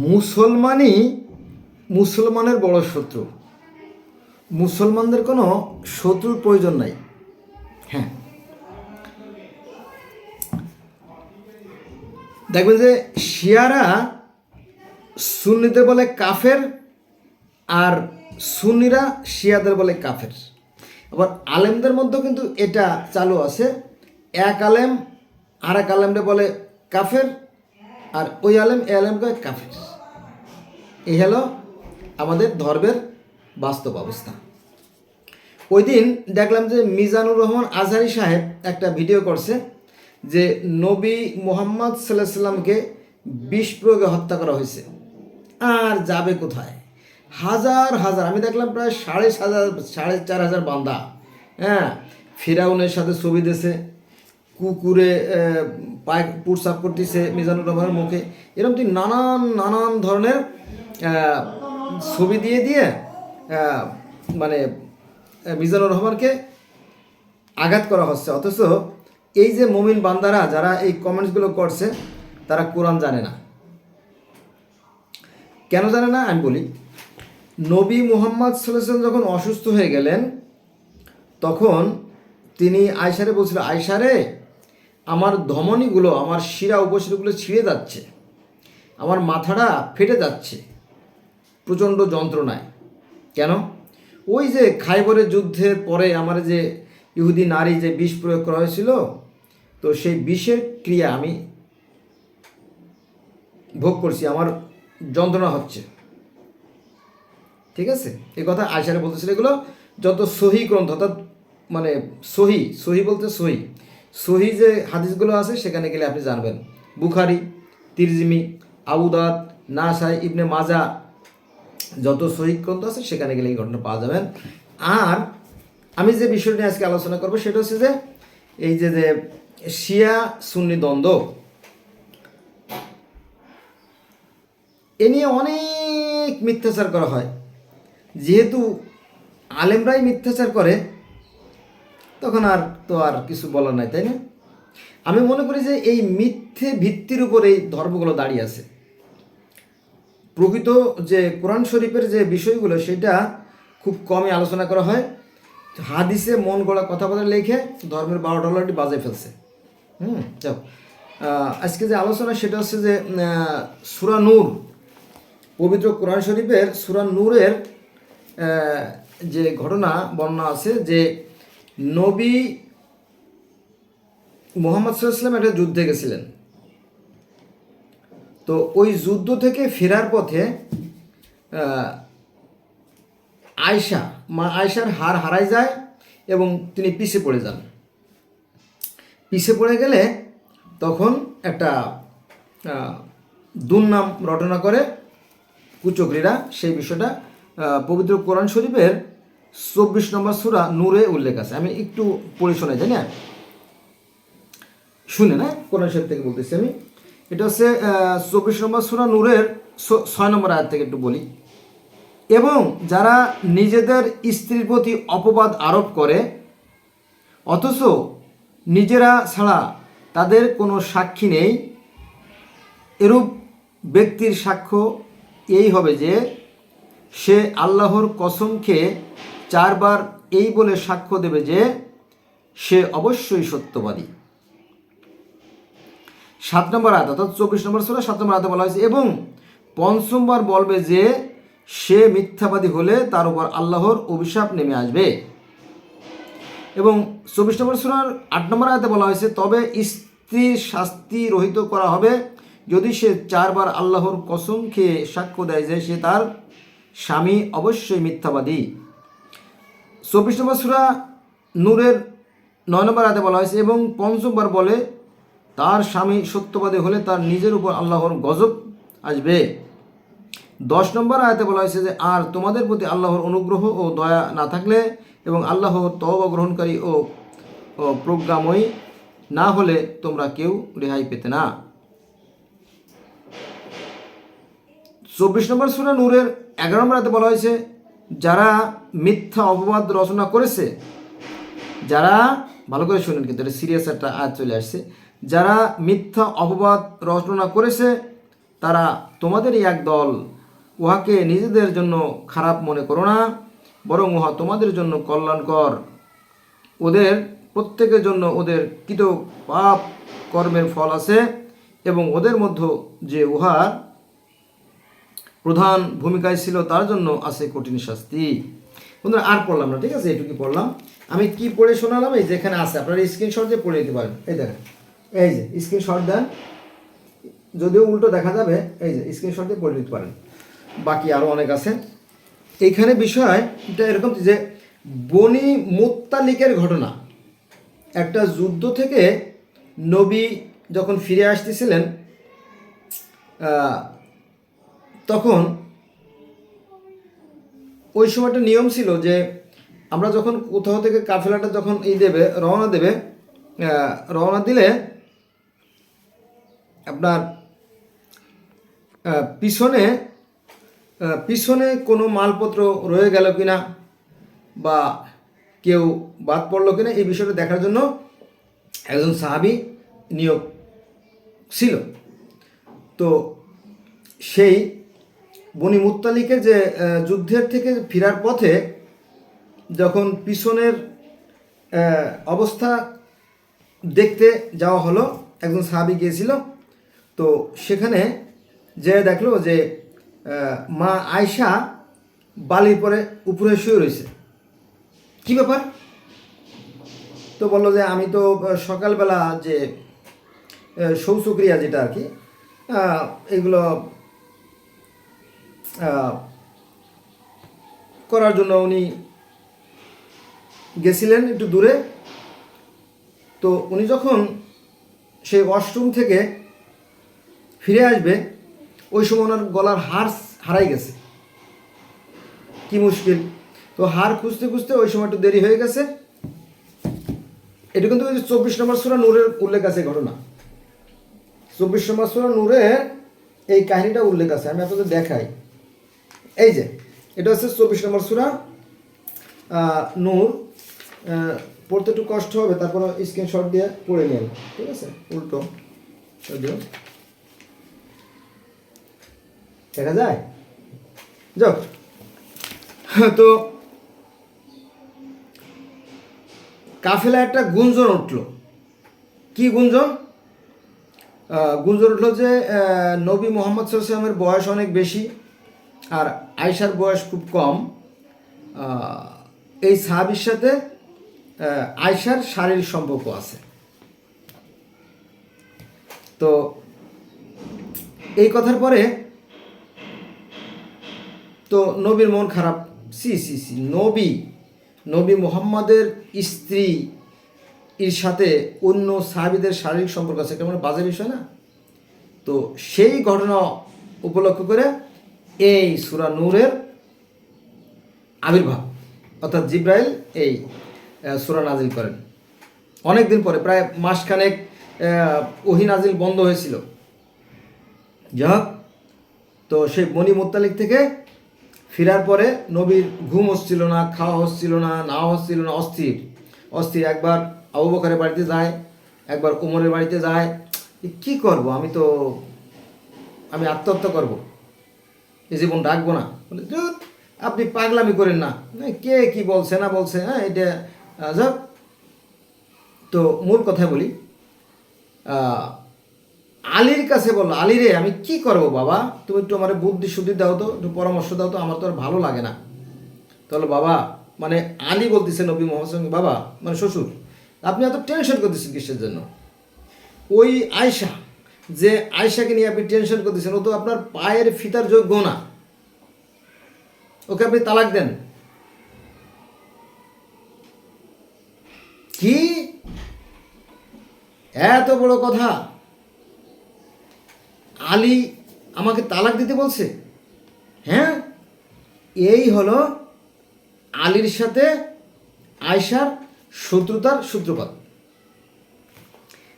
মুসলমানই মুসলমানের বড় শত্রু। মুসলমানদের কোনো শত্রুর প্রয়োজন নাই। হ্যাঁ, দেখবেন যে শিয়ারা সুন্নিদের বলে কাফের, আর সুন্নিরা শিয়াদের বলে কাফের। আবার আলেমদের মধ্যেও কিন্তু এটা চালু আছে, এক আলেম আর এক আলেমরে বলে কাফের, আর ওই আলেম এ আলেমকে কাফের। এই হলো আমাদের ধর্মের বাস্তব অবস্থা। ওই দিন দেখলাম যে মিজানুর রহমান আজহারি সাহেব একটা ভিডিও করছে যে নবী মোহাম্মদ সাল্লাহ সাল্লামকে বিষ প্রয়োগে হত্যা করা হয়েছে। আর যাবে কোথায়? হাজার হাজার, আমি দেখলাম প্রায় 4,500 বান্দা, হ্যাঁ, ফিরাউনের সাথে ছবি দিয়েছে, কুকুরে পায় পুরসাপ করতেছে মিজানুর রহমানের মুখে, এরকম তুই নানান নানান ধরনের ছবি দিয়ে দিয়ে মানে মিজানুর রহমানকে আঘাত করা হচ্ছে। অথচ এই যে মুমিন বান্দারা যারা এই কমেন্টসগুলো করছে তারা কোরআন জানে না। কেন জানে না আমি বলি। নবী মুহাম্মদ সাল্লাল্লাহু আলাইহি ওয়াসাল্লাম যখন অসুস্থ হয়ে গেলেন তখন তিনি আয়সারে বলছিল, আয়সারে আমার ধমনীগুলো, আমার শিরা উপশিরাগুলো ছিঁড়ে যাচ্ছে, আমার মাথাটা ফেটে যাচ্ছে প্রচণ্ড যন্ত্রণায়। কেন? ওই যে খাইবরের যুদ্ধের পরে আমার যে ইহুদি নারী যে বিষ প্রয়োগ করা হয়েছিল, তো সেই বিষের ক্রিয়া আমি ভোগ করছি, আমার যন্ত্রণা হচ্ছে। ঠিক আছে, এই কথা আয়সারে বলতেছিল। এগুলো যত সহি গ্রন্থ, অর্থাৎ মানে সহি বলতে সহি যে হাদিসগুলো আছে সেখানে গেলে আপনি জানবেন। বুখারি, তিরমিজি, আবু দাউদ, নাসাই, ইবনে মাজা, যত সহি গ্রন্থ আছে সেখানে গেলে এই ঘটনা পাওয়া যাবেন। আর আমি যে বিষয়টা নিয়ে আজকে আলোচনা করবো সেটা হচ্ছে যে এই যে শিয়া সুন্নি দ্বন্দ্ব, এ নিয়ে অনেক মিথ্যাচার করা হয়। যেহেতু আলেমরাই মিথ্যাচার করে তখন আর কিছু বলার নাই, তাই না? আমি মনে করি যে এই মিথ্যে ভিত্তির উপর এই ধর্মগুলো দাঁড়িয়ে আছে। প্রকৃত যে কোরআন শরীফের যে বিষয়গুলো সেটা খুব কমই আলোচনা করা হয়। হাদিসে মন গড়া কথাবার্তা লিখে ধর্মের $12 বাজে ফেলছে। যাও, আজকে যে আলোচনা সেটা হচ্ছে যে সূরা নূর, পবিত্র কোরআন শরীফের সূরা নূরের যে ঘটনা বর্ণনা আছে যে নবী মুহাম্মদ সাল্লাল্লাহু আলাইহি ওয়াসাল্লাম একটা যুদ্ধে গেছিলেন। তো ওই যুদ্ধ থেকে ফেরার পথে আয়সার হার হারায় যায় এবং তিনি পিছে পড়ে যান। পিছে পড়ে গেলে তখন একটা দুর্নাম রটনা করে কুচক্রীরা। সেই বিষয়টা পবিত্র কোরআন শরীফের 24 নম্বর সূরা নূরে উল্লেখ আছে। আমি একটু পড়ে শোনাই, জানি না, শুনে না, কোরআন শরীফ থেকে বলতেছি আমি। এটা হচ্ছে 24 নম্বর সূরা নূরের 6 নম্বর আয়াত থেকে একটু বলি। এবং যারা নিজেদের স্ত্রীর প্রতি অপবাদ আরোপ করে অথচ নিজেরা ছাড়া তাদের কোনো সাক্ষী নেই, এরূপ ব্যক্তির সাক্ষ্য এই হবে যে সে আল্লাহর কসম খেয়ে 4 বার এই বলে সাক্ষ্য দেবে যে সে অবশ্যই সত্যবাদী। 7 নম্বর আয়াত, অর্থাৎ 24 নম্বর সূরা 7 নম্বর আয়াতে বলা হয়েছে, এবং 5বার বলবে যে সে মিথ্যাবাদী হলে তার উপর আল্লাহর অভিশাপ নেমে আসবে। এবং 24 নম্বর সূরার 8 নম্বর আয়াতে বলা হয়েছে, তবে স্ত্রীর শাস্তি রহিত করা হবে যদি সে 4 বার আল্লাহর কসম খেয়ে সাক্ষ্য দেয় যে সে তার স্বামী অবশ্যই মিথ্যাবাদী। 24 নম্বর সূরা নূরের 9 নম্বর আয়াতে বলা হয়েছে, এবং 5বার বলে তার স্বামী সত্যবাদী হলে তার নিজের উপর আল্লাহর গজব আসবে। 10 নম্বর আয়াতে বলা হয়েছে যে আর তোমাদের প্রতি আল্লাহর অনুগ্রহ ও দয়া না থাকলে এবং আল্লাহর তওবা গ্রহণকারী ও প্রজ্ঞাময়ী না হলে তোমরা কেউ রেহাই পেতে না। 24 নম্বর সূরা নূরের 11 নম্বর আয়াতে বলা হয়েছে, যারা মিথ্যা অপবাদ রচনা করেছে, যারা, ভালো করে শুনেন কিন্তু এটা সিরিয়াস একটা আয়াত চলে আসছে, যারা মিথ্যা অপবাদ রচনা করেছে তারা তোমাদেরই এক দল, উহাকে নিজেদের জন্য খারাপ মনে করো না, বরং উহা তোমাদের জন্য কল্যাণকর। ওদের প্রত্যেকের জন্য ওদের কৃত পাপ কর্মের ফল আছে, এবং ওদের মধ্যে যে উহার প্রধান ভূমিকায় ছিল তার জন্য আছে কঠিন শাস্তি। বন্ধুরা আর পড়লাম না, ঠিক আছে, এটুকু পড়লাম। আমি কি পড়ে শোনালাম এই যেখানে আছে, আপনারা স্ক্রিনশট দিয়ে পড়ে নিতে পারেন। এই দেখেন, এই যে স্ক্রিনশট দেন, যদিও উল্টো দেখা যাবে, এই যে স্ক্রিনশট দিয়ে পড়ে নিতে পারেন। বাকি আরও অনেক আছে। এইখানে বিষয় এটা এরকম যে বনি মুত্তালিকের ঘটনা, একটা যুদ্ধ থেকে নবী যখন ফিরে আসতেছিলেন তখন ওই সময়টা নিয়ম ছিল যে আমরা যখন কোথাও থেকে কাফেলাটা যখন রওনা দিলে আপনার পিছনে কোনো মালপত্র রয়ে গেল কিনা বা কেউ বাদ পড়লো কিনা এই বিষয়টা দেখার জন্য একজন সাহাবী নিয়োগ ছিল। তো সেই বনি মুত্তালিকের যে যুদ্ধের থেকে ফেরার পথে যখন পিছনের অবস্থা দেখতে যাওয়া হলো, একজন সাহাবী গিয়েছিল। তো সেখানে যে দেখলো যে মা আয়শা বালির উপরে শুয়ে রয়েছে। কি ব্যাপার? তো বললো যে আমি তো সকালবেলা যে শৌচক্রিয়া যেটা আর কি, এগুলো করার জন্য উনি গেছিলেন একটু দূরে। তো উনি যখন সেই ওয়াশরুম থেকে ফিরে আসবে ওই সময় ওনার গলার হার হারাই গেছে। কি মুশকিল! তো হার খুঁজতে খুঁজতে ওই সময় একটু দেরি হয়ে গেছে। এটা কিন্তু 24 নম্বর সূরা নূরের উল্লেখ আছে ঘটনা। 24 নম্বর সূরা নূরে এই কাহিনীটা উল্লেখ আছে, আমি আপনাদের দেখাই। এই যে এটা হচ্ছে 24 নম্বর সূরা নূর। পড়তে একটু কষ্ট হবে, তারপরে স্ক্রিনশট দিয়ে পড়ে নেন, ঠিক আছে? উল্টো যদিও দেখা যায়। যাক, তো কাফেলা একটা গুঞ্জন উঠল। কি গুঞ্জন? গুঞ্জন উঠল যে নবী মোহাম্মদ সাল্লাল্লাহু আলাইহি ওয়াসাল্লামের বয়স অনেক বেশি আর আয়েশার বয়স খুব কম। এই সাহাবীর সাথে আয়েশার শারীরিক সম্পর্ক আছে। তো এই কথার পরে তো নবীর মন খারাপ। সি নবী মুহাম্মাদের স্ত্রী এর সাথে অন্য সাহাবীদের শারীরিক সম্পর্ক আছে, এটা মানে বাজে বিষয় না? তো সেই ঘটনা উপলক্ষ করে এই সূরা নূরের আবির্ভাব, অর্থাৎ জিব্রাইল এই সূরা নাজিল করেন অনেক দিন পরে, প্রায় মাসখানেক ওহী নাজিল বন্ধ হয়েছিল। যাক, তো সেই বনি মুত্তালিক থেকে ফেরার পরে নবীর ঘুম হচ্ছিল না, খাওয়া হচ্ছিল না, নাওয়া হচ্ছিল না, অস্থির। একবার আবু বকরের বাড়িতে যায়, একবার উমরের বাড়িতে যায়। কি করব, আমি আত্মহত্যা করব, এই জীবন রাখবো না। বলে আপনি পাগলামি করেন না, কে কি বলছে না বলছে, হ্যাঁ এটা যাক। তো মূল কথা বলি, আলীর কাছে বললো, আলী রে আমি কি করবো বাবা, তুমি একটু আমার বুদ্ধি শুদ্ধি দাও তো, একটু পরামর্শ দাও তো, আমার তো আর ভালো লাগে না। তাহলে বাবা, মানে আলী বলতেছে নবী মোহাম্মদ সঙ্গে, বাবা মানে শ্বশুর, আপনি এত টেনশন করতেছেন কিসের জন্য? ওই আয়শা, যে আয়শাকে নিয়ে আপনি টেনশন করতেছেন, ও তো আপনার পায়ের ফিতার যোগ্য না, ওকে আপনি তালাক দেন। কি এত বড় কথা! আলী আমাকে তালাক দিতে বলছে? হ্যাঁ, এই হলো আলীর সাথে আয়শার শত্রুতার সূত্রপাত।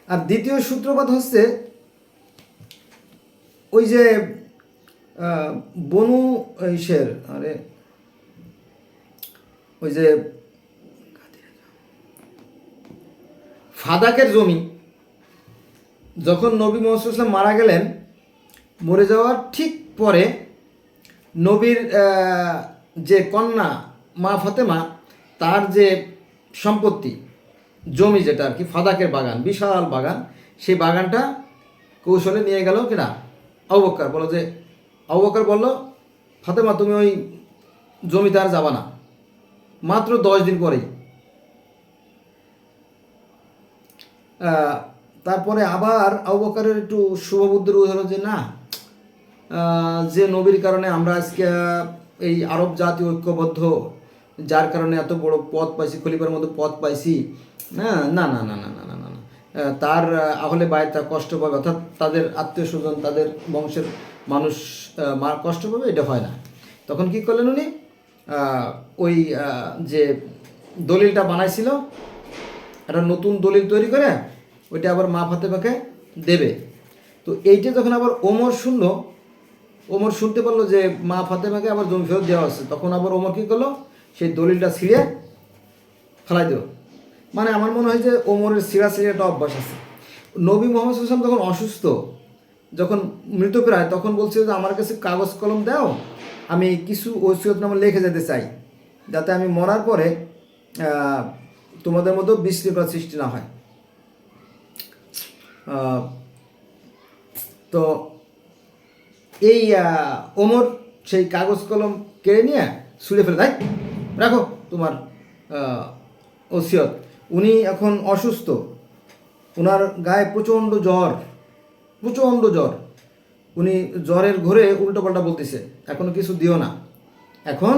আর দ্বিতীয় সূত্রপাত হচ্ছে ওই যে বনু ইসের, ওই যে ফাদাকের জমি, যখন নবী মুহাম্মদ সাল্লাল্লাহু আলাইহি ওয়াসাল্লাম মারা গেলেন মরে যাওয়ার ঠিক পরে নবীর যে কন্যা মা ফাতেমা তার যে সম্পত্তি জমি যেটা আর কি ফাদাকের বাগান, বিশাল বাগান, সেই বাগানটা কৌশলে নিয়ে গেল কিনা আবু বকর। বলো যে আবু বকর বলল, ফাতেমা তুমি ওই জমিতে আর যাবা না, মাত্র 10 দিন পরেই। তারপরে আবার আবু বকরের একটু শুভবুদ্ধির উদাহরণ হলো যে না, যে নবীর কারণে আমরা আজকে এই আরব জাতি ঐক্যবদ্ধ, যার কারণে এত বড় পদ পাইছি, খলিফার মধ্যে পদ পাইছি, না না না না না না না না না, তার আহলে বায়তা কষ্ট পাবে, অর্থাৎ তাদের আত্মীয় স্বজন, তাদের বংশের মানুষ কষ্ট পাবে, এটা হয় না। তখন কি করলেন উনি, ওই যে দলিলটা বানাইছিল, একটা নতুন দলিল তৈরি করে ওইটা আবার মা ফাতেমাকে দেবে। তো এইটা যখন আবার ওমর শুনতে পারলো যে মা ফাতেমাকে আবার জমি ফেরত দেওয়া হচ্ছে, তখন আবার ওমর কী করলো, সেই দলিলটা ছিঁড়ে ফেলাই দিল। মানে আমার মনে হয় যে ওমরের ছিঁড়া একটা অভ্যাস আছে। নবী মোহাম্মদ সাল্লাল্লাহু আলাইহি ওয়াসাল্লাম যখন অসুস্থ, যখন মৃতপ্রায়, তখন বলছিল যে আমার কাছে কাগজ কলম দাও, আমি কিছু ওসিয়তনামা লিখে যেতে চাই, যাতে আমি মরার পরে তোমাদের মধ্যে বিশৃঙ্খলা সৃষ্টি না হয়। তো এই ওমর সেই কাগজ কলম কেড়ে নিয়ে ছুঁড়ে ফেলে দেয়, রাখো তোমার ওসিয়ত। উনি এখন অসুস্থ, ওনার গায়ে প্রচণ্ড জ্বর, উনি জ্বরের ঘোরে উল্টোপাল্টা বলতেছে, এখনো কিছু দিও না, এখন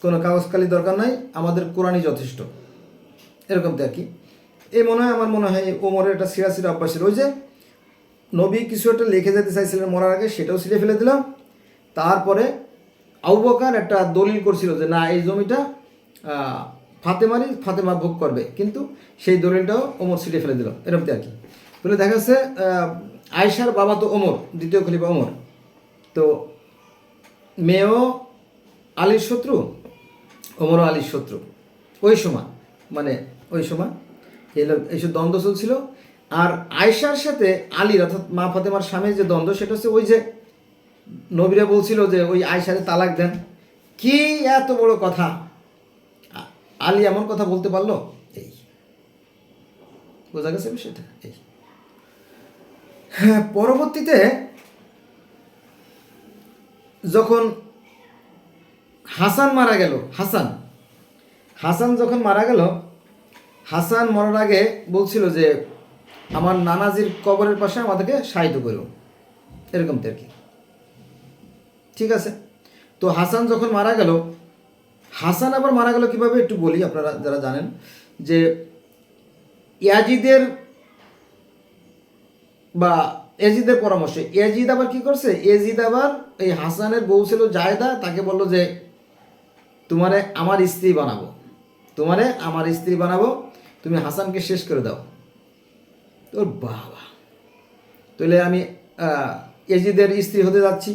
কোনো কাগজকালি দরকার নাই, আমাদের কোরআনই যথেষ্ট, এরকম তো আর কি। এই আমার মনে হয় ওমরের একটা সিরা অভ্যাস ছিল। ওই যে নবী কিছু একটা লিখে যেতে চাইছিলেন মরার আগে, সেটাও ছিঁড়ে ফেলে দিলাম। তারপরে আবু বকর একটা দলিল করছিল যে না, এই জমিটা ফাতেমা ভোগ করবে, কিন্তু সেই দলিলটাও ওমর ছিঁড়ে ফেলে দিল, এরকম আর কি। বলে দেখা যাচ্ছে আয়েশার বাবা তো ওমর, দ্বিতীয় খলিফা ওমর, তো মেয়েও আলীর শত্রু, ওমরও আলীর শত্রু। ওই সময় এইসব দ্বন্দ্ব চলছিল। আর আয়েশার সাথে আলীর, অর্থাৎ মা ফাতেমার স্বামীর যে দ্বন্দ্ব, সেটা হচ্ছে ওই যে নবীরা বলছিল যে ওই আয়েশারে তালাক দেন। কি এত বড় কথা, আলী এমন কথা বলতে পারলো, এই বোঝা গেছে বিষয়টা। এই হ্যাঁ, পরবর্তীতে যখন হাসান মারা গেল, হাসান যখন মারা গেল, হাসান মরার আগে বলছিল যে আমার নানাজির কবরের পাশে আমাদেরকে সাহিত্য করো, এরকম তো আর কি। ঠিক আছে, তো হাসান যখন মারা গেল, হাসান আবার মারা গেল কীভাবে একটু বলি, আপনারা যারা জানেন যে এজিদের পরামর্শে এজিদ আবার কি করছে, এজিদ আবার এই হাসানের বউ ছিল জায়দা, তাকে বলল যে তোমারে আমার স্ত্রী বানাবো, তুমি হাসানকে শেষ করে দাও। তোর বাবা, তাহলে আমি এজিদের স্ত্রী হতে যাচ্ছি,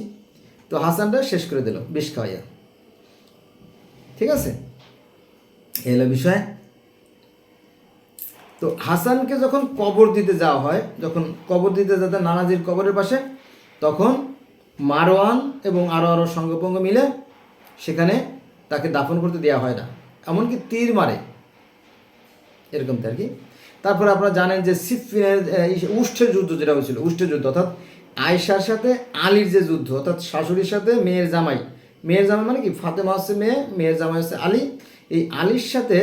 তো হাসানটা শেষ করে দিল বিষ খাওয়াইয়া। ঠিক আছে, এলো বিষয়। তো হাসানকে যখন কবর দিতে যাওয়া হয়, যখন কবর দিতে যেতে নানাজির কবরের পাশে, তখন মারওয়ান এবং আরও সঙ্গপঙ্গ মিলে সেখানে তাকে দাফন করতে দেওয়া হয় না, এমনকি তীর মারে, এরকম আর কি। তারপরে আপনারা জানেন যে সিফিনের উষ্ঠের যুদ্ধ যেটা হয়েছিল, উষ্ঠের যুদ্ধ অর্থাৎ আয়েশার সাথে আলীর যে যুদ্ধ, অর্থাৎ শাশুড়ির সাথে মেয়ের জামাই মানে কি, ফাতেমা হচ্ছে মেয়ের জামাই হচ্ছে আলী, এই আলীর সাথে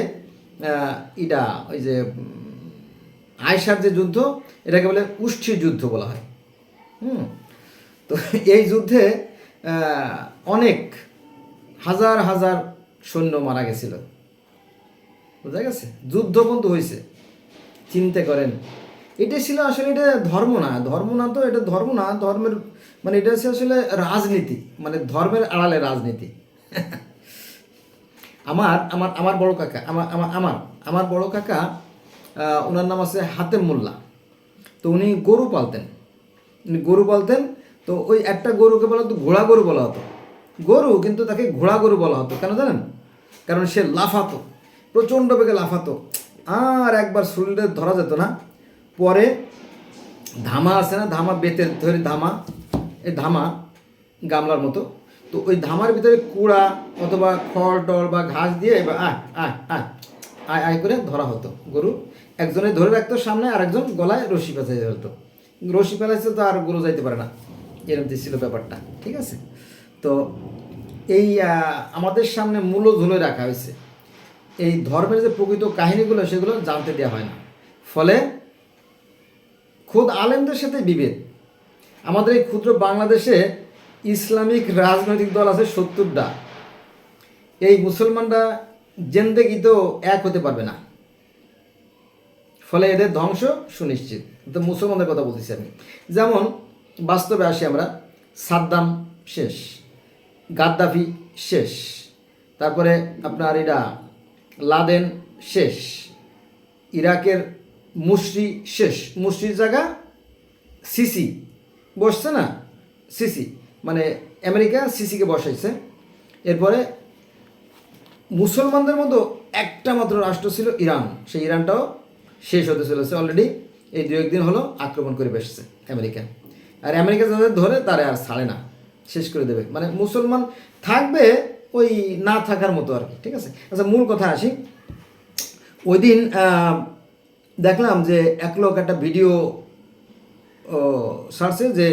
ওই যে আয়েশার যে যুদ্ধ, এটাকে বলে উষ্ঠির যুদ্ধ বলা হয়। তো এই যুদ্ধে অনেক হাজার হাজার সৈন্য মারা গেছিল, বোঝা গেছে, যুদ্ধ বন্ধু হয়েছে। চিন্তা করেন, এটা ছিল আসলে, এটা ধর্ম না তো, এটা ধর্ম না, ধর্মের মানে এটা হচ্ছে আসলে রাজনীতি, মানে ধর্মের আড়ালে রাজনীতি। আমার বড় কাকা, আমার বড় কাকা, ওনার নাম আছে হাতেম মোল্লা। তো উনি গরু পালতেন, তো ওই একটা গরুকে বলা হতো ঘোড়া গরু বলা হতো, কিন্তু তাকে ঘোড়া গরু বলা হতো কেন জানেন? কারণ সে লাফাতো, প্রচণ্ড বেগে লাফাতো, আর একবার শরীরে ধরা যেত না। পরে ধামা আছে না, ধামা বেতের ধরে ধামা, এই ধামা গামলার মতো, তো ওই ধামার ভিতরে কুড়া অথবা খড় টড় বা ঘাস দিয়ে এবার আয় আয় আয় আয় আয় করে ধরা হতো গরু। একজনে ধরে রাখতো সামনে, আর একজন গলায় রশি পেঁচাই ধরতো। রশি পেঁচাইছে তো আর গরু যাইতে পারে না, এরকম ছিল ব্যাপারটা, ঠিক আছে। তো এই আমাদের সামনে মূল্য ঝুলে রাখা হয়েছে, এই ধর্মের যে প্রকৃত কাহিনীগুলো সেগুলো জানতে দেওয়া হয় না, ফলে খোদ আলেমদের সাথে বিভেদ। আমাদের এই ক্ষুদ্র বাংলাদেশে ইসলামিক রাজনৈতিক দল আছে 70টা। এই মুসলমানরা জেন্দেগিতেও এক হতে পারবে না, ফলে এদের ধ্বংস সুনিশ্চিত। তো মুসলমানদের কথা বলতেছি আমি। যেমন বাস্তবে আসি আমরা, সাদ্দাম শেষ, গাদ্দাফি শেষ, তারপরে আপনার এরা লাদেন শেষ, ইরাকের মুশরি শেষ। মুশরির জায়গা সিসি বসছে না, সিসি মানে আমেরিকা সিসিকে বসাইছে। এরপরে মুসলমানদের মধ্যে একটা মাত্র রাষ্ট্র ছিল ইরান, সেই ইরানটাও শেষ হতে চলেছে অলরেডি। এই 2-1 দিন হলো আক্রমণ করে বসছে আমেরিকা। আর আমেরিকা যাদের ধরে তারা আর ছাড়ে না, শেষ করে দেবে। মানে মুসলমান থাকবে ওই না থাকার মতো আর কি, ঠিক আছে। আচ্ছা, মূল কথা আসি। ওই দিন দেখলাম যে এক লোক একটা ভিডিও ছাড়ছে যে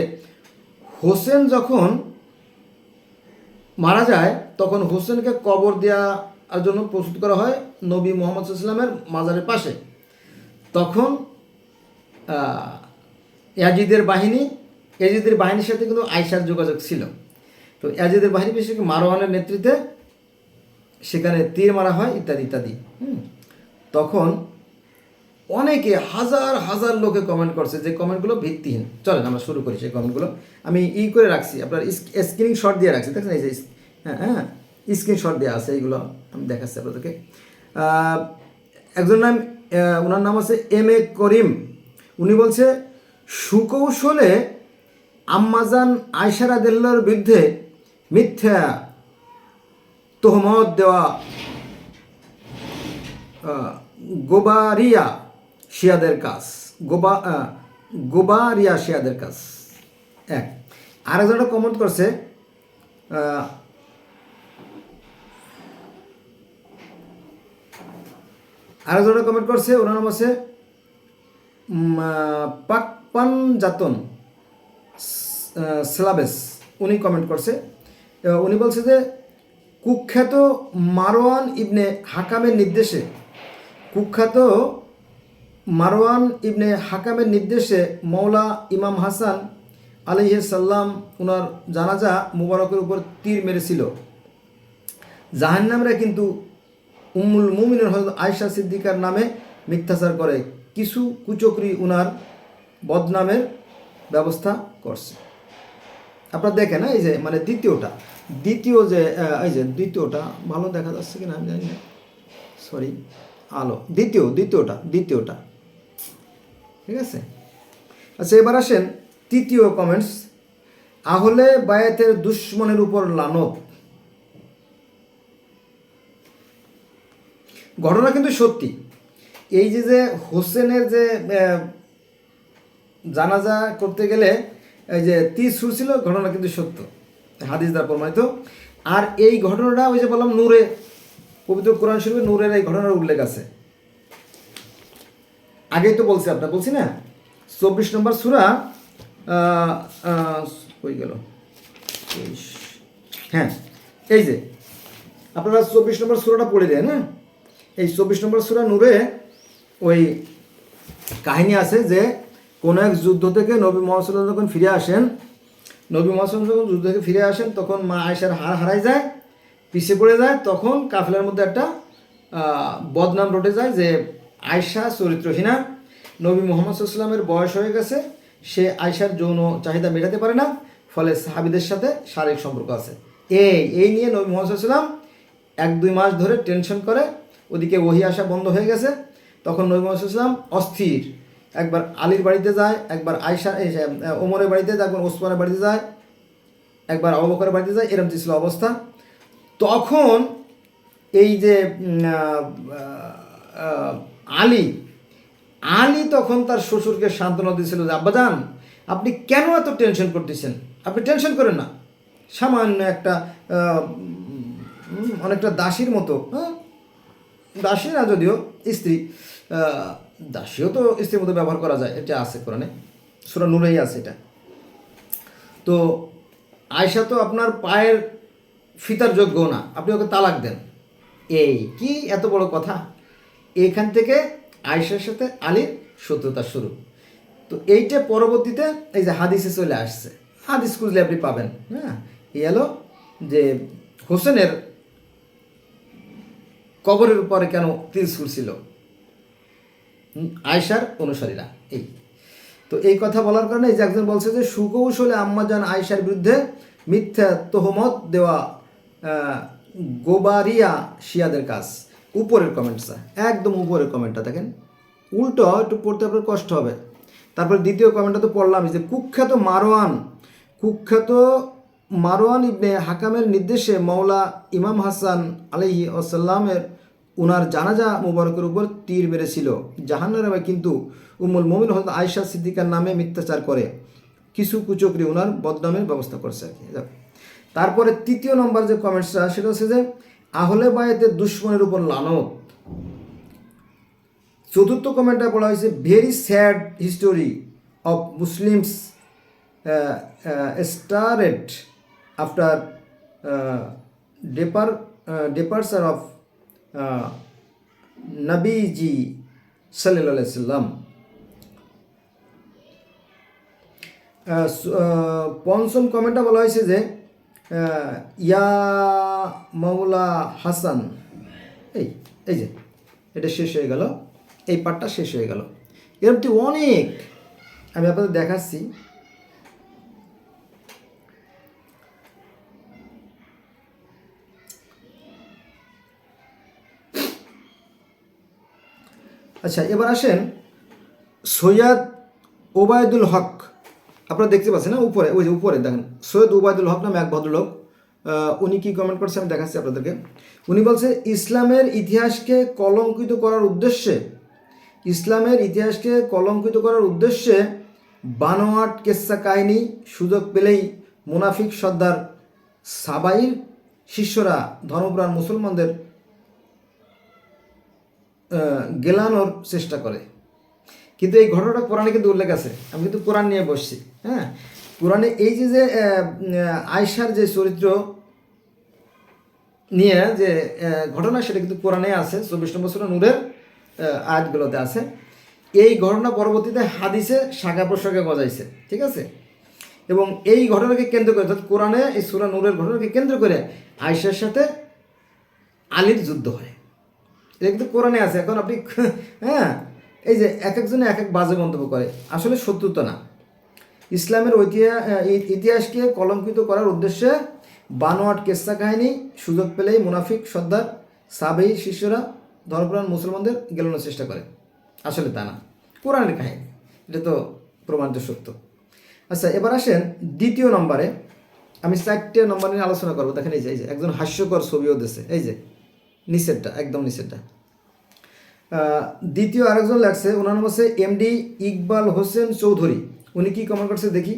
হোসেন যখন মারা যায় তখন হোসেনকে কবর দেওয়ার জন্য প্রস্তুত করা হয় নবী মোহাম্মদ সাল্লামের মাজারের পাশে। তখন ইয়াজিদের বাহিনীর সাথে কিন্তু আয়সার যোগাযোগ ছিল। তো ইয়াজিদের বাহিনী বিশেষ করে মারওয়ানের নেতৃত্বে সেখানে তীর মারা হয় ইত্যাদি ইত্যাদি। তখন অনেকে হাজার হাজার লোকে কমেন্ট করছে, যে কমেন্টগুলো ভিত্তিহীন। চলেন আমরা শুরু করি সেই কমেন্টগুলো। আমি করে রাখছি, আপনার স্ক্রিনশট দিয়ে রাখছি, দেখছেন এই যে হ্যাঁ স্ক্রিনশট দেওয়া আছে, এইগুলো আমি দেখাচ্ছি আপনাদেরকে। একজন নাম, ওনার নাম আছে MA করিম। উনি বলছে, সুকৌশলে আম্মাজান আয়শা রাদিয়াল্লাহুর বিরুদ্ধে মিথ্যা তোহমত দেওয়া গোবারিয়া শিয়াদের কাজ, গোবারিয়া শিয়াদের কাজ। এক আরেকজনটা কমেন্ট করছে, ওনার নাম আছে পাকপান জাতন স্লাবেস। উনি কমেন্ট করছে, উনি বলছে যে কুখ্যাত মারওয়ান ইবনে হাকামের নির্দেশে মৌলা ইমাম হাসান আলাইহিস সালাম ওনার জানাজা মুবারকের উপর তীর মেরেছিল। জাহান্নামীরা কিন্তু উম্মুল মুমিনিন হযরত আয়েশা সিদ্দিকার নামে মিথ্যাচার করে কিছু কুচক্রী উনার বদনামের ব্যবস্থা করছে। আপনারা দেখেন এই যে মানে দ্বিতীয়টা ভালো দেখা যাচ্ছে কিনা আমি জানি না, সরি আলো, দ্বিতীয়টা ঠিক আছে। আচ্ছা, এবার আসেন তৃতীয় কমেন্টস। আহলে বায়াতের দুশমনের উপর লানত। ঘটনা কিন্তু সত্যি। এই যে হোসেনের যে জানাজা করতে গেলে এই যে তীর ছুঁড়ছিল, ঘটনা কিন্তু সত্য, হাদিস দ্বারা প্রমাণিত। আর এই ঘটনাটা ওই যে বললাম নূরে, পবিত্র কোরআন শরীফে নূরের এই ঘটনার উল্লেখ আছে। আগেই তো বলছি না, 24 নম্বর সূরা, কই গেল, হ্যাঁ এই যে আপনারা 24 নম্বর সূরাটা পড়ে দেন। হ্যাঁ, এই 24 নম্বর সূরা নূরে ওই কাহিনী আছে যে কোন এক যুদ্ধ থেকে নবী মুহাম্মদ সাল্লাল্লাহু আলাইহি ওয়াসাল্লাম যখন যুদ্ধ থেকে ফিরে আসেন, তখন মা আয়েশার হাড় হারাই যায়, পিছিয়ে পড়ে যায়। তখন কাফেলার মধ্যে একটা বদনাম রটে যায় যে আয়েশা চরিত্রহীনা, নবী মুহাম্মদ সাল্লাল্লাহু আলাইহি ওয়াসাল্লামের বয়স হয়ে গেছে, সে আয়েশার যৌন চাহিদা মেটাতে পারে না, ফলে সাহাবীদের সাথে শারীরিক সম্পর্ক আছে। এই নিয়ে নবী মুহাম্মদ সাল্লাল্লাহু আলাইহি ওয়াসাল্লাম 1-2 মাস ধরে টেনশন করে। ওদিকে ওহী আসা বন্ধ হয়ে গেছে। তখন নবী মুহাম্মদ সাল্লাল্লাহু আলাইহি ওয়াসাল্লাম অস্থির, একবার আলীর বাড়িতে যায়, একবার ওমরের বাড়িতে যায়, একবার ওসমানের বাড়িতে যায়, একবার আবু বকরের বাড়িতে যায়, এরকম ছিল অবস্থা। তখন এই যে আলী তখন তার শ্বশুরকে সান্ত্বনা দিয়েছিল যে আব্বাজান, আপনি কেন এত টেনশন করতেছেন? আপনি টেনশন করেন না। সামান্য একটা অনেকটা দাসীর মতো, হ্যাঁ, দাসী না যদিও, স্ত্রী, দাসীও তো স্ত্রীর মতো ব্যবহার করা যায়, এটা আছে কোরআনে, সূরা নূরেই আছে এটা। তো আয়েশা তো আপনার পায়ের ফিতার যোগ্য না, আপনি ওকে তালাক দেন, এই কি এত বড় কথা? এখান থেকে আয়েশার সাথে আলীর শত্রুতা শুরু। তো এইটা পরবর্তীতে এই যে হাদিসে চলে আসছে, হাদিস খুঁজলে আপনি পাবেন। হ্যাঁ, এই হলো যে হোসেনের কবরের উপরে কেন তীর ছুড়ছিল আয়েশার অনুসারীরা। এই তো এই কথা বলার কারণে এই যে একজন বলছে যে সুকৌশলে আম্মাজান আয়েশার বিরুদ্ধে মিথ্যা তোহমত দেওয়া গোবারিয়া শিয়াদের কাজ। উপরের কমেন্টসটা, একদম উপরের কমেন্টটা দেখেন, উল্টো একটু পড়তে আপনার কষ্ট হবে। তারপরে দ্বিতীয় কমেন্টটা তো পড়লামই, যে কুখ্যাত মারওয়ান ইবনে হাকামের নির্দেশে মৌলা ইমাম হাসান আলাইহি আসাল্লামের উনার জানাজা মুবারকের উপর তীর মেরেছিল জাহান্নামে, কিন্তু উম্মুল মুমিন হযরত আয়েশা সিদ্দিকার নামে মিথ্যাচার করে কিছু কুচক্রী উনার বদনামের ব্যবস্থা করছে আর কি। তারপরে তৃতীয় নম্বর যে কমেন্টসটা, সেটা হচ্ছে যে আহলে বায়াতের দুশ্মনের উপর লানত। চতুর্থ কমেন্টে বলা হয়েছে very sad history of Muslims started after departure of নবীজি সাল্লাল্লাহু আলাইহি সাল্লাম। পঞ্চম কমেন্টটা বলা হয়েছে যে ইয়া মাওলা হাসান, এই যে এটা শেষ হয়ে গেল, এই পার্টটা শেষ হয়ে গেল। এরকমটি অনেক আমি আপনাদের দেখাচ্ছি। আচ্ছা, এবার আসেন সৈয়দ ওবায়দুল হক, আপনারা দেখতে পাচ্ছেন না উপরে, ওই যে উপরে দেখেন সৈয়দ ওবায়দুল হক নামে এক ভদ্রলোক, উনি কি কমেন্ট করছে আমি দেখাচ্ছি আপনাদেরকে। উনি বলছে ইসলামের ইতিহাসকে কলঙ্কিত করার উদ্দেশ্যে বানোয়াট কেচ্ছা কাহিনী সুযোগ পেলেই মুনাফিক সর্দার সাবাইর শিষ্যরা ধর্মপ্রাণ মুসলমানদের গেলানোর চেষ্টা করে। কিন্তু এই ঘটনাটা কোরআনে কিন্তু উল্লেখ আছে, আমি কিন্তু কোরআন নিয়ে বসছি। হ্যাঁ, কোরআনে এই যে আয়েশার যে চরিত্র নিয়ে যে ঘটনা, সেটা কিন্তু কোরআনে আছে, 24 নম্বর সূরা নূরের আয়াতগুলোতে আছে। এই ঘটনা পরবর্তীতে হাদিসে শাখা প্রশাখা গজাইছে, ঠিক আছে। এবং এই ঘটনাকে কেন্দ্র করে, অর্থাৎ কোরআনে এই সূরা নূরের ঘটনাকে কেন্দ্র করে আয়েশার সাথে আলীর যুদ্ধ হয়, এটা কিন্তু কোরআনে আছে। এখন আপনি হ্যাঁ, এই যে এক একজনে এক এক বাজে মন্তব্য করে, আসলে সত্যতা না। ইসলামের ইতিহাসকে কলঙ্কিত করার উদ্দেশ্যে বানোয়াট কেচ্ছা কাহিনী সুযোগ পেলেই মুনাফিক সর্দার সাবেই শিষ্যরা ধর্মপ্রাণ মুসলমানদের গেলানোর চেষ্টা করে, আসলে তা না, কোরআনের কাহিনী, এটা তো প্রমাণিত সত্য। আচ্ছা, এবার আসেন দ্বিতীয় নম্বরে, আমি 4টে নম্বর নিয়ে আলোচনা করবো। দেখেন এই যে একজন হাস্যকর ছবিও দিয়েছে, এই যে নিচেরটা, একদম নিচেরটা। দ্বিতীয় আরেকজন লাগছে, ওনার নাম হচ্ছে এমডি ইকবাল হোসেন চৌধুরী। উনি কি কমেন্ট করছে দেখি,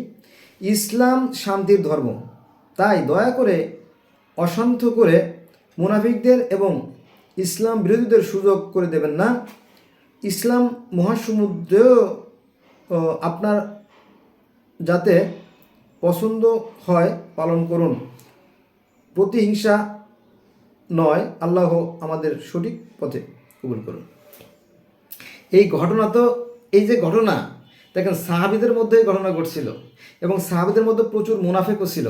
ইসলাম শান্তির ধর্ম, তাই দয়া করে অশান্ত করে মুনাফিকদের এবং ইসলাম বিরোধীদের সুযোগ করে দেবেন না। ইসলাম মহাসমুদ্রেও আপনার যাতে পছন্দ হয় পালন করুন, প্রতিহিংসা নয়, আল্লাহ আমাদের সঠিক পথে কবুল করুন। এই ঘটনা তো, এই যে ঘটনা দেখেন, সাহাবীদের মধ্যে এই ঘটনা ঘটছিল এবং সাহাবীদের মধ্যে প্রচুর মুনাফিকও ছিল।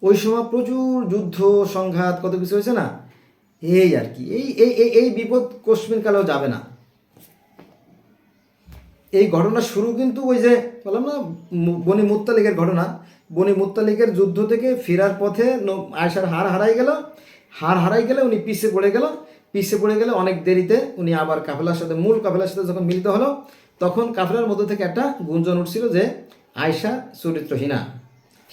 ওই সময় প্রচুর যুদ্ধ সংঘাত কত কিছু হয়েছে না, এই আর কি। এই বিপদ কশ্মীর কালেও যাবে না। এই ঘটনা শুরু কিন্তু ওই যে বললাম না, বনি মুত্তালিকের ঘটনা। বনি মুত্তালিকের যুদ্ধ থেকে ফেরার পথে আয়েশার হার হারাই গেলে উনি পিছিয়ে পড়ে গেলে অনেক দেরিতে উনি আবার মূল কাফেলার সাথে যখন মিলিত হলো, তখন কাফেলার মধ্যে থেকে একটা গুঞ্জন উঠছিল যে আয়েশা চরিত্রহীনা,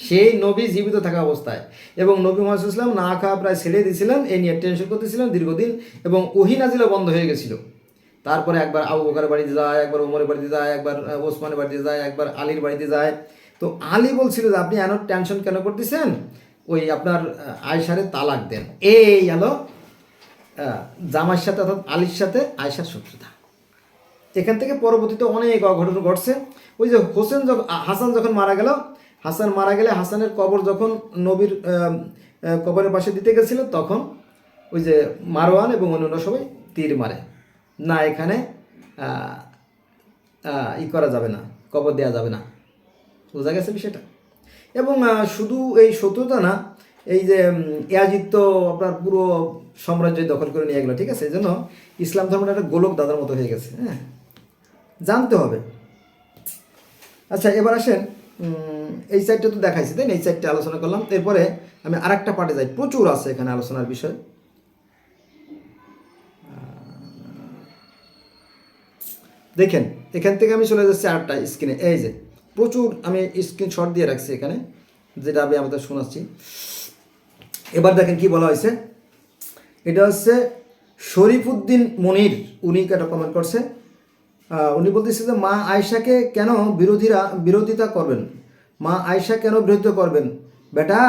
সেই নবী জীবিত থাকা অবস্থায়, এবং নবী মুহাম্মদ সাল্লাল্লাহু আলাইহি ওয়াসাল্লাম না খাওয়া প্রায় ছেড়ে দিয়েছিলেন, এই নিয়ে টেনশন করতেছিলেন দীর্ঘদিন, এবং ওহী নাজিলও বন্ধ হয়ে গেছিল। তারপরে একবার আবু বকরের বাড়িতে যায়, একবার ওমরের বাড়িতে যায়, একবার ওসমানের বাড়িতে যায়, একবার আলীর বাড়িতে যায়। তো আলী বলছিল যে আপনি এত টেনশন কেন করতেছেন, ওই আপনার আয়েশারে তালাক দেন। এই গেল জামাইয়ের সাথে অর্থাৎ আলীর সাথে আয়েশার শত্রুতা। এখান থেকে পরবর্তীতে অনেক অঘটন ঘটছে। ওই যে হাসান যখন মারা গেল, হাসান মারা গেলে হাসানের কবর যখন নবীর কবরের পাশে দিতে গেছিল, তখন ওই যে মারওয়ান এবং অন্যান্য সবাই তীর মারে, না এখানে ই করা যাবে না, কবর দেওয়া যাবে না। বোঝা গেছে বিষয়টা। এবং শুধু এই শত্রুতা না, এই যে ইয়াজিদ তো আপনার পুরো সাম্রাজ্য দখল করে নিয়ে গেলো, ঠিক আছে। এই জন্য ইসলাম ধর্মটা একটা গোলক দাদার মতো হয়ে গেছে, হ্যাঁ, জানতে হবে। আচ্ছা, এবার আসেন, এই সাইডটা তো দেখাইছি তাই না, এই সাইডটা আলোচনা করলাম। এরপরে আমি আরেকটা পার্টে যাই, প্রচুর আছে এখানে আলোচনার বিষয়। দেখেন, এখান থেকে আমি চলে যাচ্ছি আরেকটা স্ক্রিনে। এই যে প্রচুর আমি স্ক্রিনশট দিয়ে রাখছি এখানে, যেটা আমি আমাদের শোনাচ্ছি। এবার দেখেন কি বলা হয়েছে। এটা হচ্ছে শরীফুদ্দিন মনির, উনি একটা কমেন্ট করছে। উনি বলতেছে যে মা আয়েশাকে কেন বিরোধিতা করবেন, মা আয়েশা কেন বিরোধিতা করবেন, বেটা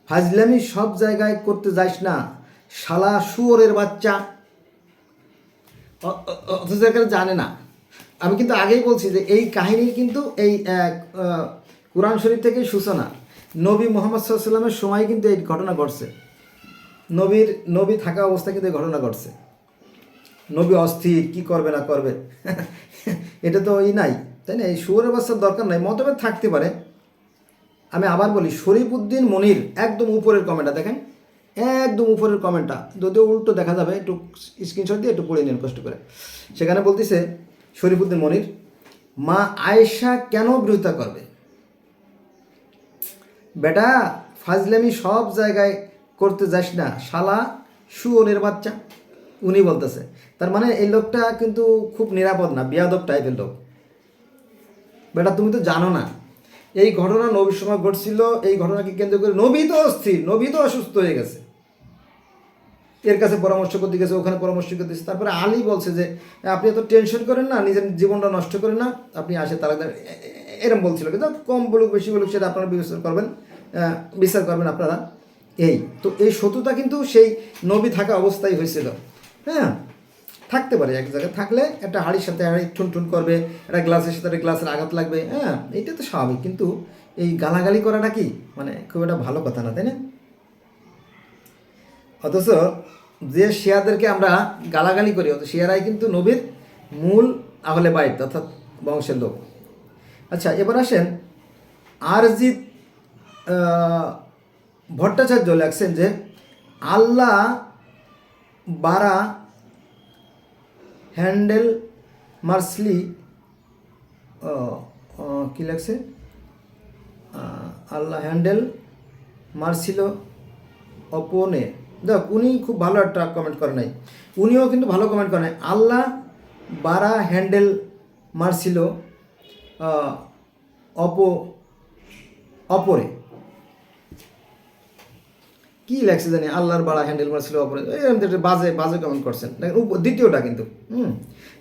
ফাজলামি সব জায়গায় করতে যাইস না, শালা শুয়োরের বাচ্চা। অথচ এখানে জানে না। আমি কিন্তু আগেই বলছি যে এই কাহিনীর কিন্তু এই কোরআন শরীফ থেকেই সূচনা। নবী মোহাম্মদ সাল্লাল্লাহু আলাইহি ওয়াসাল্লামের সময় কিন্তু এই ঘটনা ঘটছে, নবী থাকা অবস্থায় কিন্তু এই ঘটনা ঘটছে। নবী অস্থির, কি করবে না করবে এটা তো নাই, তাই না। এই শুয়োরের বাচ্চার দরকার নাই, মতভেদ থাকতে পারে। আমি আবার বলি, শরীফুদ্দিন মনির একদম উপরের কমেন্টটা দেখেন, একদম উপরের কমেন্টটা, যদিও উল্টো দেখা যাবে, একটু স্ক্রিনশট দিয়ে একটু পড়ে নিন কষ্ট করে। সেখানে বলতেছে শরীফুদ্দিন মনির, মা আয়েশা কেন বিরোধিতা করবে, বেটা ফাজলামি সব জায়গায় করতে যাস না, শালা শুয়োরের বাচ্চা। উনি বলতেছে, তার মানে এই লোকটা কিন্তু খুব নিরাপদ না, বেয়াদব টাইপের লোক। বেটা তুমি তো জানো না এই ঘটনা নবীর সময় ঘটছিল, এই ঘটনাকে কেন্দ্র করে নবী তো অস্থির, নবী তো অসুস্থ হয়ে গেছে, এর কাছে পরামর্শ করতে গেছে, ওখানে পরামর্শ করতেছে। তারপরে আলী বলছে যে আপনি এত টেনশন করেন না, নিজের জীবনটা নষ্ট করেন না, আপনি আসে তারা এরম বলছিল। কিন্তু কম বলুক বেশি বলুক সেটা আপনারা বিচার করবেন আপনারা। এই তো এই শত্রুতা কিন্তু সেই নবী থাকা অবস্থায় হয়েছিল, হ্যাঁ। থাকতে পারে এক জায়গায় থাকলে, একটা হাড়ির সাথে হাড়ি ঠুন করবে, একটা গ্লাসের সাথে গ্লাসের আঘাত লাগবে, হ্যাঁ, এটা তো স্বাভাবিক। কিন্তু এই গালাগালি করাটা কি মানে খুব একটা ভালো কথা না, তাই না। অথচ যে শিয়াদেরকে আমরা গালাগালি করি, অথচ শিয়ারাই কিন্তু নবীর মূল আহলে বাইত অর্থাৎ বংশের লোক। আচ্ছা, এবার আসেন, আরজিৎ ভট্টাচার্য লেখছেন যে আল্লাহ বারা হ্যান্ডেল মার্সলি, কী লাগছে, আল্লাহ হ্যান্ডেল মার্সিল অপনে। দেখ, উনি খুব ভালো একটা কমেন্ট করে নাই, উনিও কিন্তু ভালো কমেন্ট করে নাই। আল্লাহ বারা হ্যান্ডেল মার্সিল অপরে, কি লেখছে জানি, আল্লাহর বাড়া হ্যান্ডেল মারছিল অপরে, বাজে বাজে কমেন্ট করছেন। দ্বিতীয়টা কিন্তু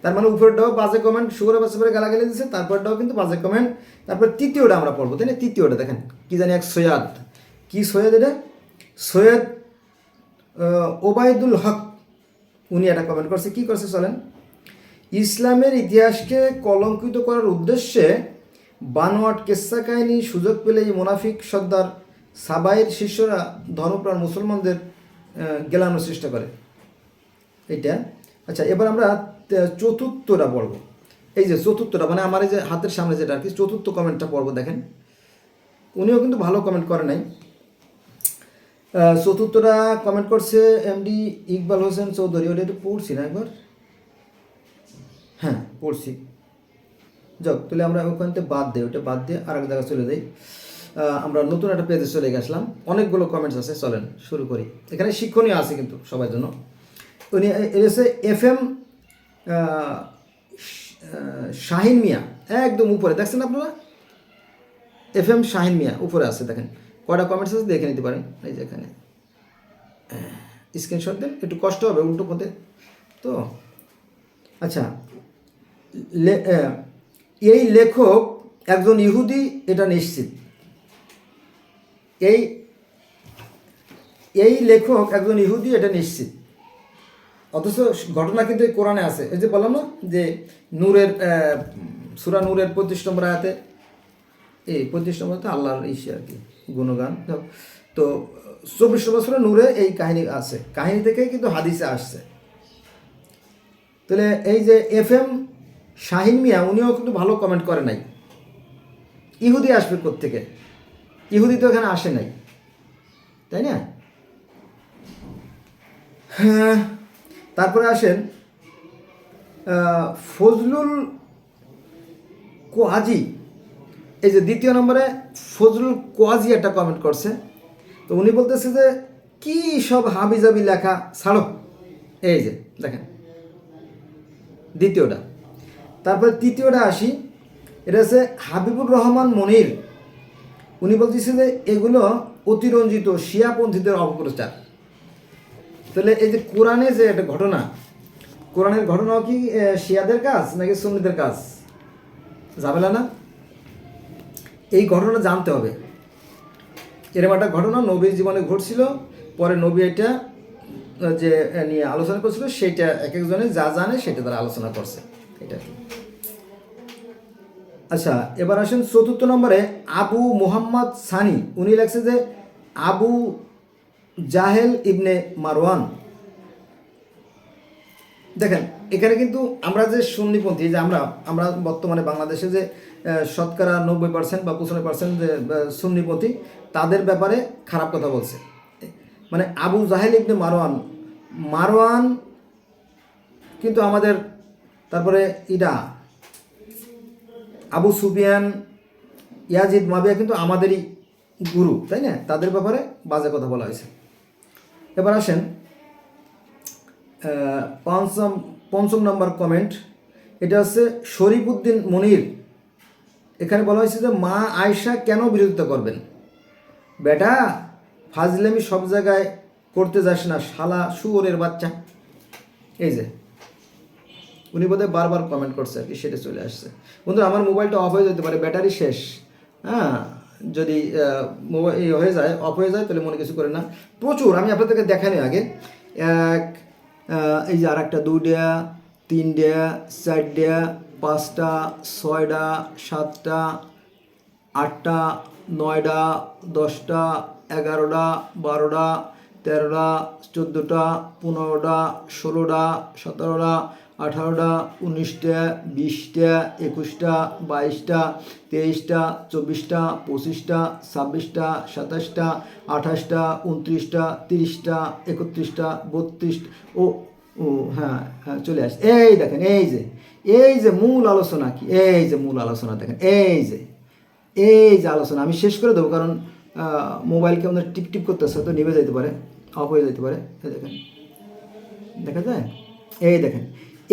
তার মানে উপরেরটাও বাজে কমেন্ট, শুয়োরে বাচ্চা করে গালাগালি দিচ্ছে, তারপরটাও কিন্তু বাজে কমেন্ট। তারপর তৃতীয়টা আমরা পড়বো, তাই না। তৃতীয়টা দেখেন কি জানি, এক সৈয়দ, কি সৈয়দ, এটা সৈয়দ ওবায়দুল হক, উনি একটা কমেন্ট করছে। কি করছে চলেন, ইসলামের ইতিহাসকে কলঙ্কিত করার উদ্দেশ্যে বানোয়াট কেচ্ছা কাহিনী সুযোগ পেলে এই মুনাফিক সর্দার সাবাইয়ের শিষ্যরা ধর্মপ্রাণ মুসলমানদের গেলানোর চেষ্টা করে, এইটা। আচ্ছা, এবার আমরা চতুর্থটা পড়ব। এই যে চতুর্থটা মানে আমার এই যে হাতের সামনে যেটা আর কি, চতুর্থ কমেন্টটা পড়ব। দেখেন, উনিও কিন্তু ভালো কমেন্ট করে নাই। চতুর্থটা কমেন্ট করছে এমডি ইকবাল হোসেন চৌধুরী। ওটা একটু পড়ছি না একবার, হ্যাঁ পড়ছি। যাক, তাহলে আমরা ওখান থেকে বাদ দিই, ওটা বাদ দিয়ে আর এক জায়গায় চলে যাই। আমরা নতুন একটা পেজে চলে গেছিলাম, অনেকগুলো কমেন্টস আছে, চলেন শুরু করি। এখানে শিক্ষণীয় আছে কিন্তু সবার জন্য। উনি এসে FM শাহিন মিয়া, একদম উপরে দেখছেন আপনারা, FM শাহিন মিয়া উপরে আছে, দেখেন কয়টা কমেন্টস আছে দেখে নিতে পারেন। এই যে এখানে স্ক্রিনশট দেন, একটু কষ্ট হবে উল্টো পথে তো। আচ্ছা, এই লেখক একজন ইহুদি, এটা নিশ্চিত। এই এই লেখক একজন ইহুদি, এটা নিশ্চিত। অথচ ঘটনা কিন্তু এই কোরআনে আছে। এই যে বললাম না যে নূরের সূরা নূরের 25 নম্বর আয়াতে, এই 25 নম্বরতে আল্লাহর ইসে আর কি গুণগান। তো 24 নম্বর সূরা নূরে এই কাহিনী আছে, কাহিনী থেকেই কিন্তু হাদিসে আসছে। তাহলে এই যে FM শাহিন মিয়া, উনিও কিন্তু ভালো কমেন্ট করে নাই। ইহুদি আসবে কোত্থেকে? ইহুদি তো এখানে আসে নাই, তাই না? হ্যাঁ, তারপরে আসেন ফজলুল কোয়াজি। এই যে দ্বিতীয় নম্বরে ফজলুল কোয়াজি একটা কমেন্ট করছে। তো উনি বলতেছে যে কি সব হাবিজাবি লেখা ছাড়ো। এই যে দেখেন দ্বিতীয়টা। তারপরে তৃতীয়টা আসি, এটা হচ্ছে হাবিবুর রহমান মনির। উনি বলতেছে যে এগুলো অতিরঞ্জিত শিয়াপন্থীদের অপপ্রচার। তাহলে এই যে কোরআনে যে একটা ঘটনা, কোরআনের ঘটনা কি শিয়াদের কাজ নাকি সুন্নিদের কাজ? ঝামেলা না? এই ঘটনা জানতে হবে। এরকম একটা ঘটনা নবীর জীবনে ঘটছিল, পরে নবী এটা যে নিয়ে আলোচনা করছিল, সেইটা এক একজনে যা জানে সেটা তারা আলোচনা করছে, এটা কি। আচ্ছা, এবার আসেন 4র্থ নম্বরে আবু মুহাম্মদ সানি। উনি লেখছে যে আবু জাহেল ইবনে মারওয়ান। দেখেন এখানে কিন্তু আমরা যে সুন্নিপন্থী, যে আমরা বর্তমানে বাংলাদেশে যে শতকরা 90% বা 95% যে সুন্নিপন্থী, তাদের ব্যাপারে খারাপ কথা বলছে। মানে আবু জাহেল ইবনে মারওয়ান, মারওয়ান কিন্তু আমাদের, তারপরে ইডা আবু সুফিয়ান, ইয়াজিদ, মাবিয়া কিন্তু আমাদেরই গুরু, তাই না? তাদের ব্যাপারে বাজে কথা বলা হয়েছে। এবার আসেন পঞ্চম নম্বর কমেন্ট, এটা হচ্ছে শরীফুদ্দিন মনির। এখানে বলা হয়েছে যে মা আয়সা কেন বিরোধিতা করবেন? বেটা ফাজলামি সব জায়গায় করতে যাস না, শালা শুয়োরের বাচ্চা। এই যে উনি বোধহয় বারবার কমেন্ট করছে আর কি, সেটা চলে আসছে। বন্ধু, আমার মোবাইলটা অফ হয়ে যেতে পারে, ব্যাটারি শেষ। হ্যাঁ, যদি মোবাইল হয়ে যায়, অফ হয়ে যায়, তাহলে মনে কিছু করে না। প্রচুর, আমি আপনাদেরকে দেখানি আগে। এই যে আর একটা 2টা, 3টা, 4টা, 5টা, 6টা, 7টা, 8টা, 9টা, 10টা, 11টা, 12টা, 13টা, 14টা, 15টা, 16টা, 17টা, 18টা, 19টা, 20টা, 21টা, 22টা, 23টা, 24টা, 25টা, 26টা, 27টা, 28টা, 29টা, 30টা, 31টা, 32টা। ও ও হ্যাঁ হ্যাঁ, চলে আসছে। এই দেখেন, এই যে মূল আলোচনা কি, এই যে মূল আলোচনা দেখেন, এই যে আলোচনা আমি শেষ করে দেবো, কারণ মোবাইলকে আমাদের টিপ টিপ করতেছে, তো নিভে যেতে পারে, অফ হয়ে যেতে পারে। দেখেন, দেখা যায়? এই দেখেন,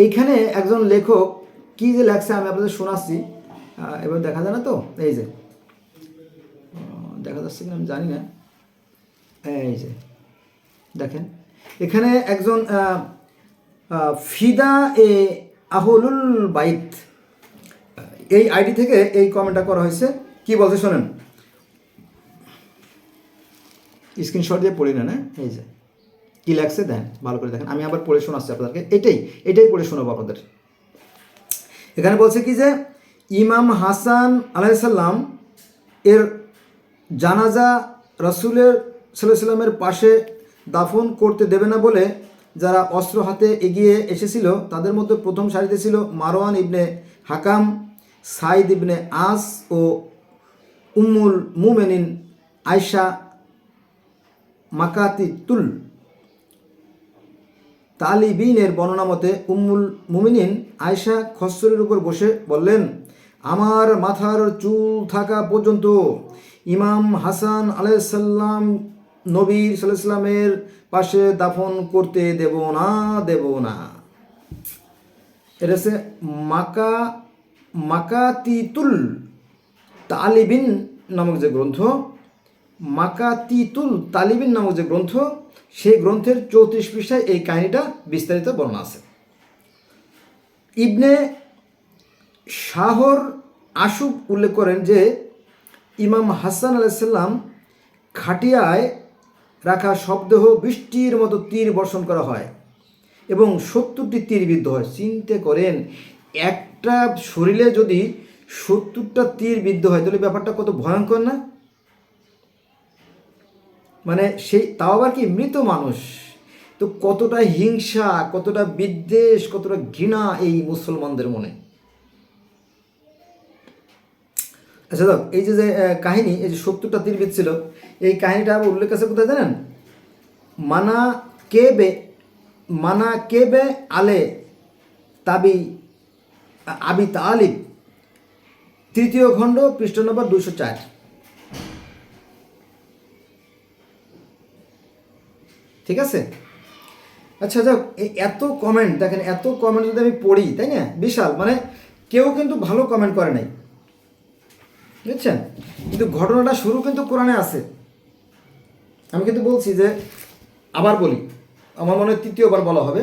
এইখানে একজন লেখক কি যে লেখছে আমি আপনাদের শোনাচ্ছি। এবার দেখা যায় না তো? এই যে দেখা যাচ্ছে কিনা আমি জানি না। এই যে দেখেন, এখানে একজন ফিদা এ আহলুল বাইত, এই আইডি থেকে এই কমেন্টটা করা হয়েছে। কি বলছে শোনেন, স্ক্রিনশট দিয়ে পড়ি না। এই যে কি লেখছে দেন, ভালো করে দেখেন। আমি আবার পড়ে শোনাচ্ছি আপনাদেরকে, এটাই পড়ে শোনাবো আপনাদের। এখানে বলছে কি যে ইমাম হাসান আলাইসাল্লাম এর জানাজা রাসূলের সাল্লাল্লাহু আলাইহি সাল্লামের পাশে দাফন করতে দেবে না বলে যারা অস্ত্র হাতে এগিয়ে এসেছিল, তাদের মধ্যে প্রথম সারিতে ছিল মারওয়ান ইবনে হাকাম, সাইদ ইবনে আস ও উম্মুল মুমিনিন আয়সা মাকাতিতুল তালিবিনের বর্ণনা মতে উম্মুল মুমিনিন আয়সা খচ্চরের উপর বসে বললেন, আমার মাথার চুল থাকা পর্যন্ত ইমাম হাসান আলাইসাল্লাম নবী সাল্লাল্লাহু আলাইহি সাল্লামের পাশে দাফন করতে দেব না। এটা হচ্ছে মাকাতিতুল তালিবিন নামক যে গ্রন্থ, মাকাতিতুল তালিবিন নামক যে গ্রন্থ, সেই গ্রন্থের 34 পৃষ্ঠায় এই কাহিনীটা বিস্তারিত বর্ণনা আছে। ইবনে শাহর আশুব উল্লেখ করেন যে ইমাম হাসান আলাইসাল্লাম খাটিয়ায় রাখা শবদেহ বৃষ্টির মতো তীর বর্ষণ করা হয় এবং 70টি তীর বিদ্ধ হয়। চিন্তা করেন, একটা শরীরে যদি 70টা তীর বিদ্ধ হয় তাহলে ব্যাপারটা কত ভয়ঙ্কর না? মানে সেই তাও আবার কি মৃত মানুষ, তো কতটা হিংসা, কতটা বিদ্বেষ, কতটা ঘৃণা এই মুসলমানদের মনে। আচ্ছা দেখ, এই যে কাহিনী, এই যে 70টা তীর বিচ্ছিল, এই কাহিনীটা উল্লেখ আছে কোথায় জানেন? মানা কেবে আলে তাবি আবি তালিব, 3য় খণ্ড, পৃষ্ঠ নম্বর 204। ঠিক আছে? আচ্ছা যাক, এত কমেন্ট দেখেন, এত কমেন্ট যদি আমি পড়ি, তাই না, বিশাল, মানে কেউ কিন্তু ভালো কমেন্ট করে নাই, বুঝছেন? কিন্তু ঘটনাটা শুরু কিন্তু কোরআনে আছে। আমি কিন্তু বলছি যে, আবার বলি, আমার মনে হয় 3য়বার বলা হবে,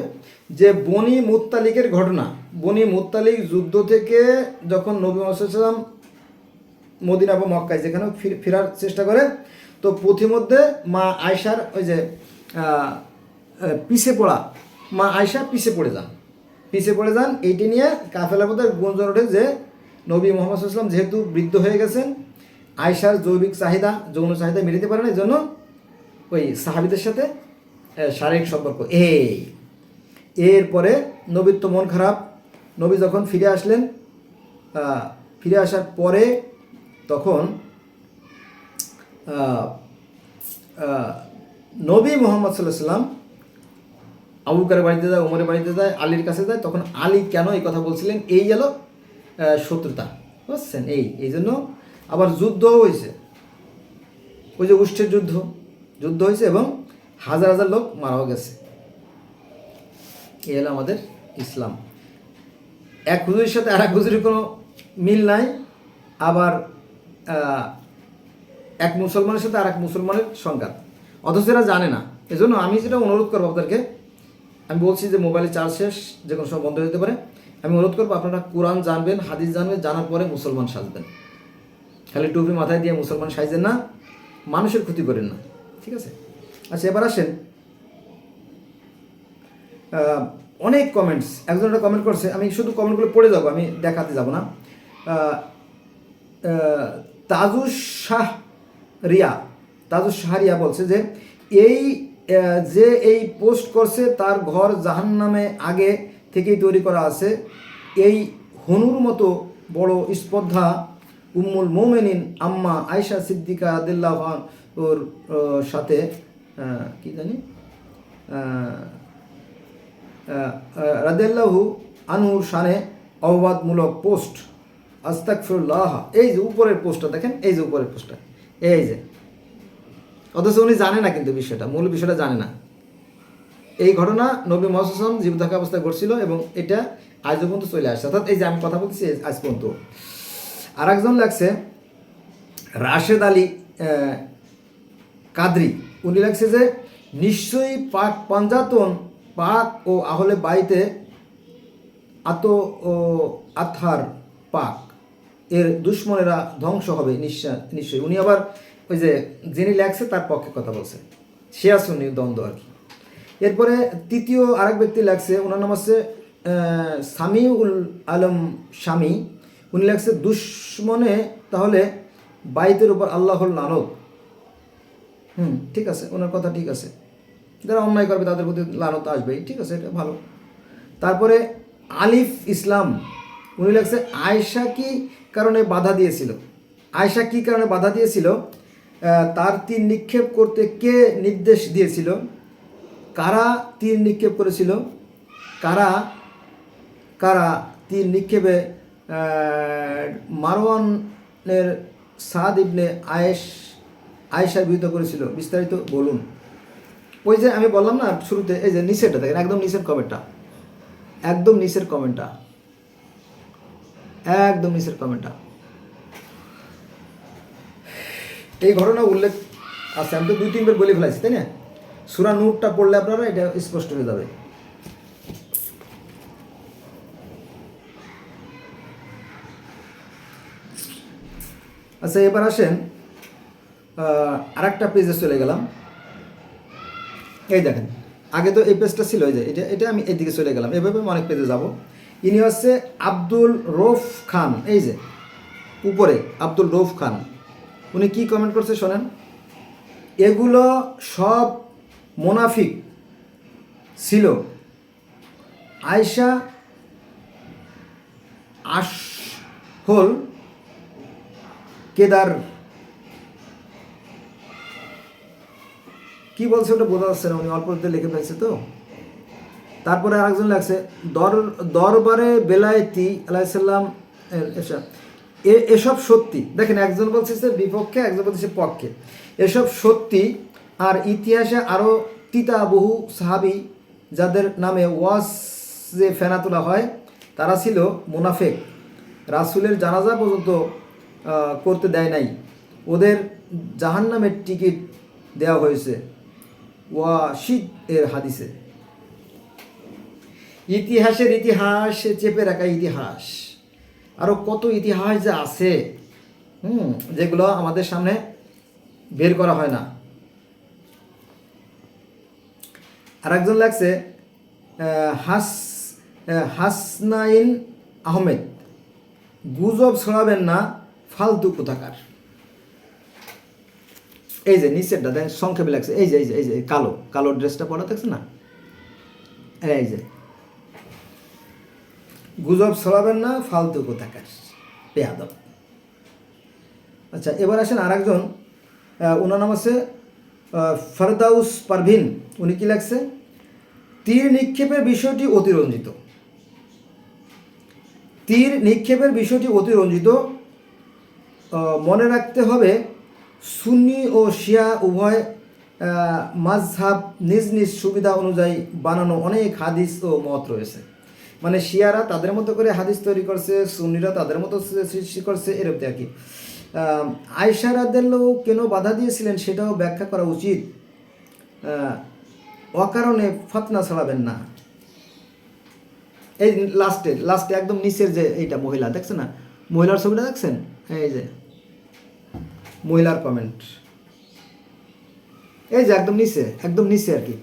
যে বনি মুত্তালিকের ঘটনা। বনি মুত্তালিক যুদ্ধ থেকে যখন নবী মুহাম্মদ সাল্লাল্লাহু আলাইহি ওয়াসাল্লাম মদিনা বা মক্কায় যেখানে ফেরার চেষ্টা করে, তো পথিমধ্যে মা আয়সার ওই যে পিছে পড়া, মা আয়সা পিছে পড়ে যান। এইটি নিয়ে কাফেলার মধ্যে গুঞ্জন ওঠে যে নবী মুহাম্মদ সাল্লাল্লাহু আলাইহি ওয়াসাল্লাম যেহেতু বৃদ্ধ হয়ে গেছেন, আয়সার জৈবিক চাহিদা, যৌন চাহিদা মেটাতে পারেন, এই জন্য ওই সাহাবীদের সাথে শারীরিক সম্পর্ক। এরপরে নবীর তো মন খারাপ। নবী যখন ফিরে আসলেন, ফিরে আসার পরে তখন নবী মুহাম্মদ সাল্লাল্লাহু আলাইহি ওয়াসাল্লাম আবু বকরের বাড়িতে যায়, ওমরের বাড়িতে যায়, আলীর কাছে যায়। তখন আলী কেন এই কথা বলছিলেন? এই গেল শত্রুতা, বুঝছেন? এই জন্য আবার যুদ্ধও হয়েছে, ওই যে উষ্ঠের যুদ্ধ হয়েছে এবং হাজার হাজার লোক মারাও গেছে। এই হলো আমাদের ইসলাম। এক হুজুরের সাথে আর এক হুজুরের কোনো মিল নাই, আবার এক মুসলমানের সাথে আর এক মুসলমানের সংঘাত, অথচ এরা জানে না। এজন্য আমি যেটা অনুরোধ করবো আপনাদেরকে, আমি বলছি যে মোবাইলে চার্জ শেষ, যে কোনো সময় বন্ধ হয়ে যেতে পারে। আমি অনুরোধ করবো আপনারা কোরআন জানবেন, হাদিস জানবেন, জানার পরে মুসলমান সাজবেন। খালি টুপি মাথায় দিয়ে মুসলমান সাজবেন না, মানুষের ক্ষতি করেন না, ঠিক আছে? আচ্ছা, এবার আসেন, অনেক কমেন্টস, একজন একটা কমেন্ট করছে, আমি শুধু কমেন্টগুলো পড়ে যাবো, আমি দেখাতে যাব না। তাজুস শাহ রিয়া বলছে যে এই পোস্ট করছে তার ঘর জাহান্নামে আগে থেকেই তৈরি করা আছে। এই হনুর মতো বড় স্পর্ধা উম্মুল মোমেনিন আম্মা আয়েশা সিদ্দিকা রাদিয়াল্লাহু আনহার সাথে কি জানি রাদিয়াল্লাহু আনহুর শানে অপবাদমূলক পোস্ট, আস্তাগফিরুল্লাহ। এই যে উপরের পোস্টটা দেখেন, এই যে উপরের পোস্টটা, এই যে, অথচ উনি জানে না, কিন্তু বিষয়টা, মূল বিষয়টা জানে না। এই ঘটনা নবী মুহাম্মদ সাল্লাল্লাহু আলাইহি ওয়াসাল্লাম জীবিত থাকা অবস্থায় ঘটছিল এবং এটা আজ পর্যন্ত চলে আসছে, অর্থাৎ এই যে আমি কথা বলতেছি আজ পর্যন্ত। আর একজন লাগছে রাশেদ আলী কাদরি, উনি লাগছে যে নিশ্চয়ই পাক পাঞ্জাতন, পাক ও আহলে বাইতে আতহার পাক এর দুশ্মনেরা ধ্বংস হবে নিশ্চয়ই। উনি আবার ওই যে যিনি লেখছে তার পক্ষে কথা বলছে, শিয়া সুন্নি দ্বন্দ্ব আর কি। এরপরে 3য় আরেক ব্যক্তি লাগছে, ওনার নাম হচ্ছে সামিউল আলম শামী। উনি লাগছে দুশ্মনে তাহলে বাইতের উপর আল্লাহর লানত। ঠিক আছে, ওনার কথা ঠিক আছে, যারা অন্যায় করবে তাদের প্রতি লানত আসবেই, ঠিক আছে, এটা ভালো। তারপরে আলিফ ইসলাম, উনি লাগছে আয়েশা কি কারণে বাধা দিয়েছিল, তার তীর নিক্ষেপ করতে কে নির্দেশ দিয়েছিল, কারা তীর নিক্ষেপ করেছিল, কারা তীর নিক্ষেপে মারওয়ানের সাদ ইবনে আয়েশার বিরুদ্ধে করেছিল, বিস্তারিত বলুন। ওই যে আমি বললাম না শুরুতে, এই যে নিচেরটা দেখেন, একদম নিচের কমেন্টটা, এই ঘটনা উল্লেখ আছে। আমি তো 2-3বার বলে ফেলাইছি, তাই না? সূরা নূরটা পড়লে আপনারা এটা স্পষ্ট হয়ে যাবে। আচ্ছা, এবার আসেন আরেকটা পেজে চলে গেলাম। এই দেখেন, আগে তো এই পেজটা ছিল, এই যে এটা এটা আমি এদিকে চলে গেলাম, এভাবে আমি অনেক পেজে যাব। ইনি হচ্ছে আব্দুল রৌফ খান, এই যে উপরে আব্দুল রৌফ খান, উনি কি কমেন্ট করছে শোনেন। এগুলো সব মুনাফিক ছিল, আয়শা আসহল কেদার, কি বলছে ওটা বোঝা যাচ্ছে না, উনি অল্পতে লিখে ফেলছে তো। তারপরে আরেকজন লাগছে দরবারে বেলায়েতি আলাইসাল্লাম এসব সত্যি। দেখেন, একজন বলছে বিপক্ষে, একজন বলছে পক্ষে। এসব সত্যি, আর ইতিহাসে আরও তিতা বহু সাহাবি যাদের নামে ওয়াজ যে ফেনা তোলা হয় তারা ছিল মুনাফেক, রাসূলের জানাজা পর্যন্ত করতে দেয় নাই, ওদের জাহান্নামের টিকিট দেওয়া হয়েছে ওয়াশিদ এর হাদিসে। ইতিহাসের ইতিহাস চেপে রাখা ইতিহাস, আরও কত ইতিহাস যে আছে যেগুলো আমাদের সামনে বের করা হয় না। আর একজন লাগছে হাসনাইন আহমেদ, গুজব ছড়াবেন না, ফালতু কোথাকার। এই যে নিচেরটা দেখ, সংক্ষেপে লাগছে, এই যে এই যে এই যে কালো কালো ড্রেসটা পরা থাকছে না, এই যে গুজব ছড়াবেন না, ফালতু কোথাকার, বেয়াদব। আচ্ছা, এবার আসেন আর একজন, ওনার নাম আছে ফেরদাউস পারভিন। উনি কি লাগছে, তীর নিক্ষেপের বিষয়টি অতিরঞ্জিত। তীর নিক্ষেপের বিষয়টি অতিরঞ্জিত, মনে রাখতে হবে সুন্নি ও শিয়া উভয় মাযহাব নিজ নিজ সুবিধা অনুযায়ী বানানো অনেক হাদিস ও মত রয়েছে। মানে শিয়ারা তাদের মতো করে হাদিস তৈরি করছে, সুন্নিরা তাদের মতো সৃষ্টি করছে, এরকম আর কি। আয়েশা রাদিয়াল্লাহু কেন বাধা দিয়েছিলেন সেটাও ব্যাখ্যা করা উচিত, অকারণে ফতনা ছড়াবেন না। এই লাস্টে একদম নিচের যে এইটা মহিলা দেখছেন না, মহিলার ছবিটা দেখছেন, এই যে মহিলার কমেন্ট, এই যে একদম নিচে আর কি,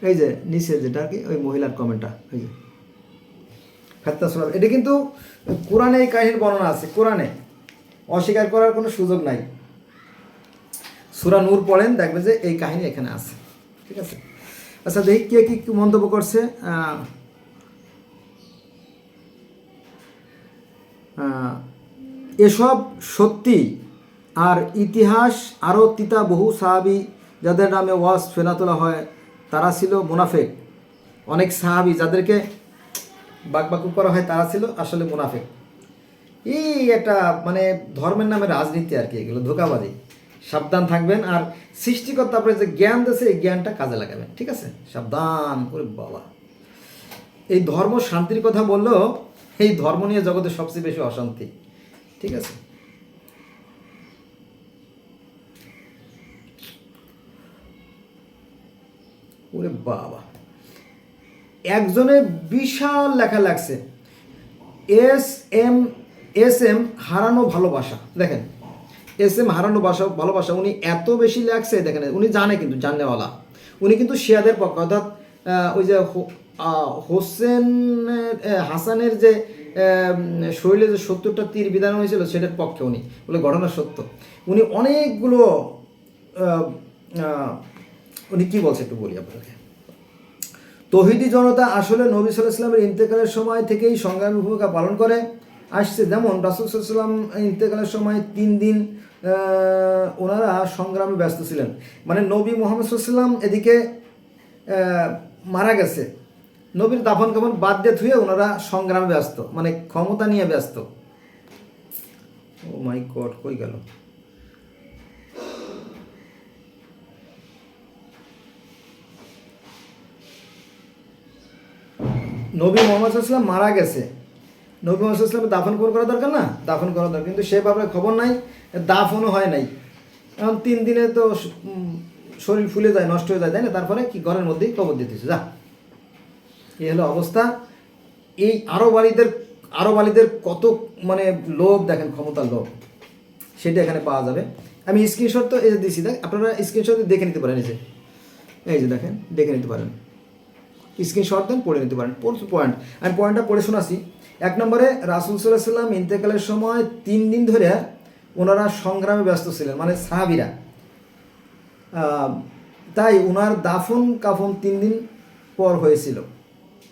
এই যে নিচে যেটা আর কি, ওই মহিলার কমেন্টটা, এই যে ফতনা ছড়াবে। এটা কিন্তু কোরআনে এই কাহিনীর বর্ণনা আছে, কোরআনে, অস্বীকার করার কোনো সুযোগ নাই। সূরা নূর পড়েন, দেখবেন যে এই কাহিনী এখানে আছে, ঠিক আছে। আচ্ছা, দেখি কে কি মন্তব্য করছে। এসব সত্যি, আর ইতিহাস আরও তিতা বহু সাহাবি যাদের নামে ওয়াজ ফেনা তোলা হয় তারা ছিল মুনাফেক। অনেক সাহাবি যাদেরকে বাকবাকু করা হয় তারা ছিল আসলে মুনাফেক। এই একটা মানে ধর্মের নামে রাজনীতি আর কি, এগুলো ধোঁকাবাজি। সাবধান থাকবেন, আর সৃষ্টিকর্তা আপনার যে জ্ঞান দিয়েছে এই জ্ঞানটা কাজে লাগাবেন, ঠিক আছে, সাবধান করে। বাবা, এই ধর্ম শান্তির কথা বললেও এই ধর্ম নিয়ে জগতে সবচেয়ে বেশি অশান্তি, ঠিক আছে। ওরে বাবা, একজনে বিশাল লেখা লাগছে, এস এম হারানো ভালোবাসা। দেখেন, এস এম হারানো ভালোবাসা, উনি এত বেশি লাগছে, দেখেন উনি জানে, কিন্তু জানেওয়ালা, উনি কিন্তু শিয়াদের পক্ষে, অর্থাৎ ওই যে হাসানের যে শরীরে যে 70টা তীর বিধান হয়েছিল সেটার পক্ষে উনি, বলে ঘটনা সত্য। উনি অনেকগুলো উনি কি বলছে একটু বলি আপনাকে। তৌহিদি জনতা আসলে নবী সাল্লাল্লাহু আলাইহি ওয়াসাল্লামের ইন্তেকালের সময় থেকেই সংগ্রামী ভূমিকা পালন করে আসছে। যেমন রাসূল সাল্লাল্লাহু আলাইহি ওয়াসাল্লাম ইন্তেকালের সময় 3 দিন ওনারা সংগ্রামে ব্যস্ত ছিলেন। মানে নবী মুহাম্মদ সাল্লাল্লাহু আলাইহি ওয়াসাল্লাম এদিকে মারা গেছে, নবীর দাফন কাফন বাদ দিয়ে ধুয়ে ওনারা সংগ্রামে ব্যস্ত, মানে ক্ষমতা নিয়ে ব্যস্ত। ও মাই গড, কই গেল? নবী মুহাম্মদ সাল্লাল্লাহু আলাইহি ওয়াসাল্লাম মারা গেছে, নবী মুহাম্মদ সাল্লাল্লাহু আলাইহি ওয়াসাল্লাম দাফন করা দরকার না, দাফন করা দরকার, কিন্তু সে ব্যাপারে খবর নাই, দাফনও হয় নাই। এখন 3 দিনে তো শরীর ফুলে যায়, নষ্ট হয়ে যায়, তাই না? তারপরে কি ঘরের মধ্যেই কবর দিতেছে, যা, এই হলো অবস্থা। এই আরব আলীদের কত মানে লোভ, দেখেন ক্ষমতার লোভ, সেটা এখানে পাওয়া যাবে। আমি স্ক্রিনশট তো এই যে দিচ্ছি, দেখ আপনারা স্ক্রিনশট দেখে নিতে পারেন, এই যে দেখেন দেখে নিতে পারেন, স্ক্রিনশট দেন পড়ে নিতে পারেন। পয়েন্ট আমি পয়েন্টটা পড়ে শোনাচ্ছি। 1 নম্বরে রাসূল সাল্লাল্লাহু আলাইহি ওয়াসাল্লাম ইন্তেকালের সময় 3 দিন ধরে ওনারা সংগ্রামে ব্যস্ত ছিলেন, মানে সাহাবীরা। তাই ওনার দাফন কাফন 3 দিন পর হয়েছিল,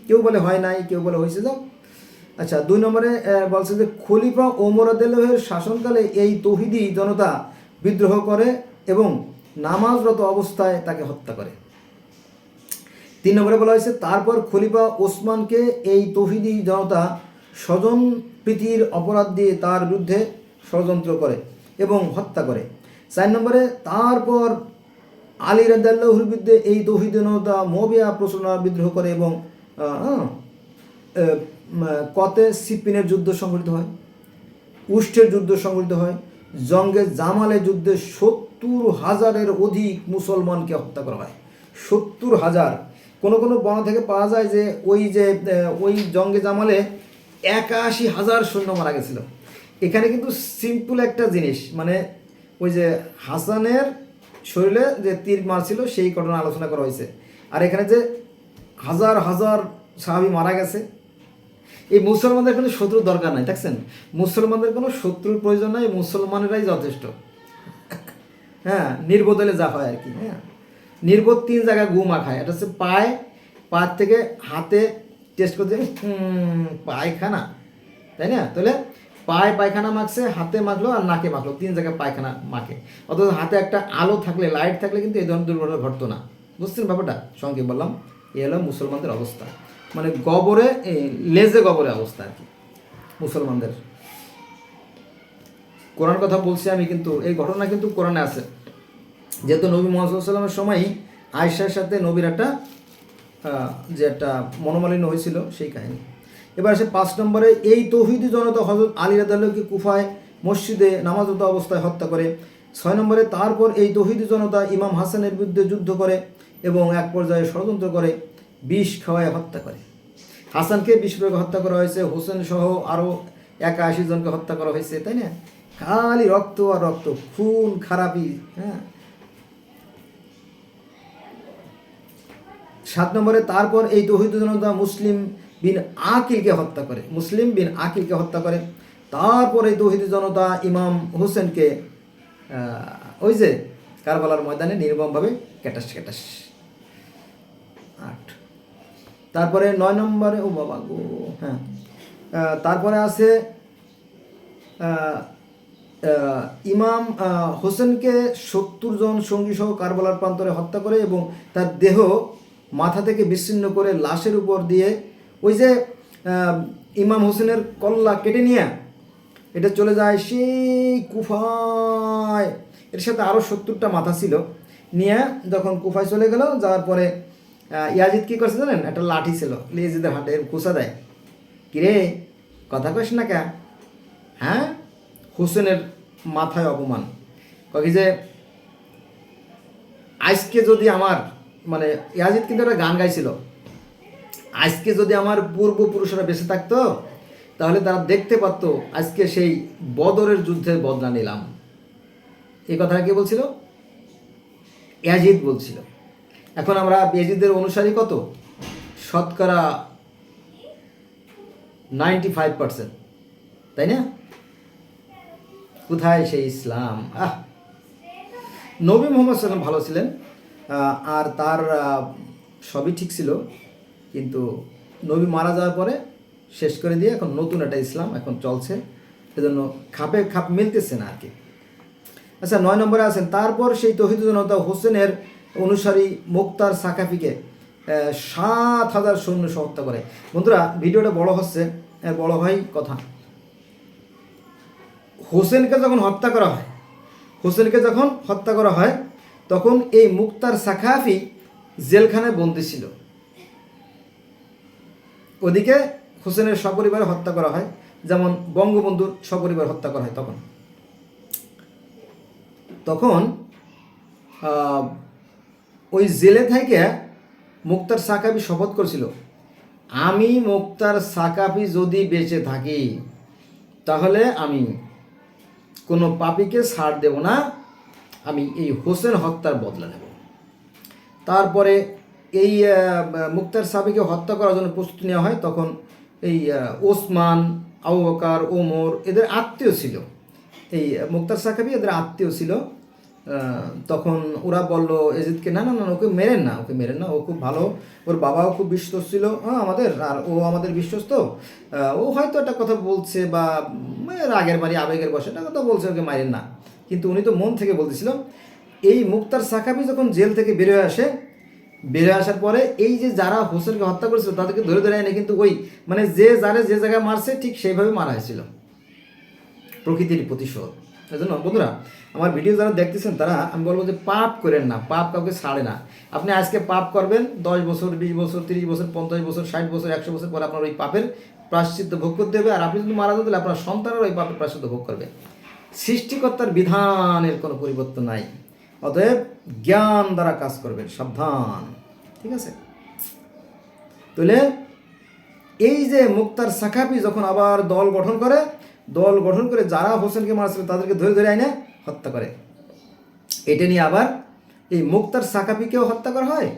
কেউ বলে হয় নাই, কেউ বলে হয়েছে। যাও আচ্ছা, 2 নম্বরে বলছে যে খলিফা ওমর রাদিয়াল্লাহু আনহুর শাসনকালে এই তৌহিদি জনতা বিদ্রোহ করে এবং নামাজরত অবস্থায় তাকে হত্যা করে। 3 নম্বরে বলা হয়েছে তারপর খলিফা ওসমানকে এই তৌহিদি জনতা স্বজন প্রীতির অপরাধ দিয়ে তার বিরুদ্ধে ষড়যন্ত্র করে এবং হত্যা করে। 4 নম্বরে তারপর আলী রাদিয়াল্লাহুর বিরুদ্ধে এই তৌহিদি জনতা মুআবিয়া প্রচলনা বিদ্রোহ করে এবং কতে সিপ্পিনের যুদ্ধ সংঘটিত হয়, উষ্টের যুদ্ধ সংঘটিত হয়, জঙ্গে জামালের যুদ্ধে 70,000-এর অধিক মুসলমানকে হত্যা করা হয়। 70,000। কোনো কোনো বর্ণনা থেকে পাওয়া যায় যে ওই জঙ্গে জামালে 81,000 সৈন্য মারা গেছিল। এখানে কিন্তু সিম্পল একটা জিনিস, মানে ওই যে হাসানের শরীরে যে তীর মারছিল সেই ঘটনা আলোচনা করা হয়েছে, আর এখানে যে হাজার হাজার সাহাবী মারা গেছে। এই মুসলমানদের কোনো শত্রুর দরকার নাই, দেখছেন, মুসলমানদের কোনো শত্রুর প্রয়োজন নাই, মুসলমানেরাই যথেষ্ট। হ্যাঁ, নির্বোধলে যা হয় আর কি। হ্যাঁ, নির্বোধ 3 জায়গায় গুমা খায়, এটা হচ্ছে পা থেকে হাতে টেস্ট করতে পায়খানা, তাই না? তাহলে পায়ে পায়খানা মাখছে, হাতে মাখলো আর নাকে মাখলো, 3 জায়গায় পায়খানা মাখে। অথচ হাতে একটা আলো থাকলে, লাইট থাকলে কিন্তু এই ধরনের দুর্ঘটনা ঘটতো না। বুঝছেন ব্যাপারটা? সঙ্গে বললাম এই হলো মুসলমানদের অবস্থা, মানে গবরে লেজে গবরে অবস্থা আর কি মুসলমানদের। কোরআন কথা বলছি আমি, কিন্তু এই ঘটনা কিন্তু কোরআনে আছে। যেহেতু নবী মুহাম্মদ সাল্লাল্লাহু আলাইহি ওয়াসাল্লামের সময় আয়েশার সাথে নবীর একটা মনোমালিন্য হয়েছিল, সেই কাহিনী। এবার আসে 5 নম্বরে এই তৌহিদি জনতা হযরত আলী রাদিয়াল্লাহুকে কুফায় মসজিদে নামাজরত অবস্থায় হত্যা করে। 6 নম্বরে তারপর এই তৌহিদি জনতা ইমাম হাসানের বিরুদ্ধে যুদ্ধ করে এবং এক পর্যায়ে ষড়যন্ত্র করে বিষ খাওয়ায় হত্যা করে। হাসানকে বিষ প্রয়োগে হত্যা করা হয়েছে, হোসেন সহ আরও 81 জনকে হত্যা করা হয়েছে, তাই না? খালি রক্ত আর রক্ত, খুন খারাপি। হ্যাঁ। 7 নম্বরে তারপর এই তৌহিদি জনতা মুসলিম বিন আকিলকে হত্যা করে। তারপর এই তৌহিদি জনতা ইমাম হোসেনকে ওই যে কারবালার ময়দানে নির্মমভাবে ক্যাটাস। 8। তারপরে 9 নম্বরে তারপরে আছে ইমাম হোসেনকে 70 জন সঙ্গী সহ কারবালার প্রান্তরে হত্যা করে এবং তার দেহ মাথা থেকে বিচ্ছিন্ন করে লাশের উপর দিয়ে ওই যে ইমাম হোসেনের কল্লা কেটে নিয়ে এটা চলে যায় সেই কুফায়। এর সাথে আরও 70টা মাথা ছিল, নিয়ে যখন কুফায় চলে গেল, যাওয়ার পরে ইয়াজিদ কী করছে জানেন? একটা লাঠি ছিল, ইয়াজিদের হাতে কুচা দেয়, কিরে কথা কইস না কে? হ্যাঁ, হোসেনের মাথায় অপমান কী যে আজকে যদি আমার, মানে ইয়াজিদ কিন্তু একটা গান গাইছিল, আজকে যদি আমার পূর্বপুরুষরা বেঁচে থাকতো তাহলে তারা দেখতে পারত আজকে সেই বদরের যুদ্ধের বদলা নিলাম। এই কথাটা কে বলছিল? ইয়াজিদ বলছিল। এখন আমরা ইয়াজিদের অনুসারী কত? শতকরা 95%, তাই না? কোথায় সেই ইসলাম? নবী মুহাম্মদ সাল্লাল্লাহু আলাইহি ওয়াসাল্লাম ভালো ছিলেন আর তার সবই ঠিক ছিল, কিন্তু নবী মারা যাওয়ার পরে শেষ করে দিয়ে এখন নতুন একটা ইসলাম এখন চলছে, এজন্য খাপ মিলতেছে না আর কি। আচ্ছা, 9 নম্বরে আছেন তারপর সেই তৌহিদি জনতা হোসেনের অনুসারী মুক্তার সাকাফিকে 7,000 সৈন্য হত্যা করে। বন্ধুরা, ভিডিওটা বড় হচ্ছে, বড় হয় কথা। হোসেনকে যখন হত্যা করা হয় তখন এই মুক্তার সাকাফি জেলখানায় বন্দী ছিল। ওদিকে হোসেনের সপরিবারে হত্যা করা হয়, যেমন বঙ্গবন্ধুর সপরিবার হত্যা করা হয়। তখন ওই জেলে থেকে মুক্তার সাকাফি শপথ করেছিল, আমি মুক্তার সাকাফি যদি বেঁচে থাকি তাহলে আমি কোনো পাপীকে ছাড় দেব না, আমি এই হোসেন হত্যার বদলা নেব। তারপরে এই মুক্তার সাহাবীকে হত্যা করার জন্য প্রস্তুতি নেওয়া হয়। তখন এই ওসমান, আবু বকর, ওমর এদের আত্মীয় ছিল, এই মুক্তার সাহাবী এদের আত্মীয় ছিল। তখন ওরা বলল এজিদকে, না না না, ওকে মেরেন না, ওকে মেরেন না, ও খুব ভালো, ওর বাবাও খুব বিশ্বস্ত ছিল আমাদের, আর ও আমাদের বিশ্বস্ত, ও হয়তো একটা কথা বলছে বা রাগের বাড়ি আবেগের বসে একটা কথা বলছে, ওকে মারেন না। কিন্তু উনি তো মন থেকে বলতেছিল। এই মুক্তার সাহাবী যখন জেল থেকে বের হয়ে আসে, বের হয়ে আসার পরে এই যে যারা হোসেনকে হত্যা করেছিল তাদেরকে ধরে ধরে আনে, কিন্তু ওই মানে যে যারে যে জায়গায় মারছে ঠিক সেইভাবে মারা হয়েছিল, প্রকৃতির প্রতিশোধ। এই জন্য বন্ধুরা, আমার ভিডিও যারা দেখতেছেন তারা আমি বলবো যে পাপ করেন না, পাপ কাউকে ছাড়ে না। আপনি আজকে পাপ করবেন, 10 বছর, 20 বছর, 30 বছর, 50 বছর, 60 বছর, 100 বছর পরে আপনার ওই পাপের প্রায়শ্চিত্ত ভোগ করতে হবে। আর আপনি যদি মারা যান তাহলে আপনার সন্তানরা ওই পাপের প্রায়শ্চিত্ত ভোগ করবে। সৃষ্টিকর্তার বিধানের কোনো পরিবর্তন নাই, অতএব জ্ঞান দ্বারা কাজ করবেন, সাবধান। ঠিক আছে? তাহলে এই যে মুক্তার সাহাবী যখন আবার দল গঠন করে যারা হোসেনকে মারছিল তাদেরকে ধরে ধরে আইনে হত্যা করে। এটা নিয়ে আবার এই মুক্তার সাহাবীকেও হত্যা করা হয়,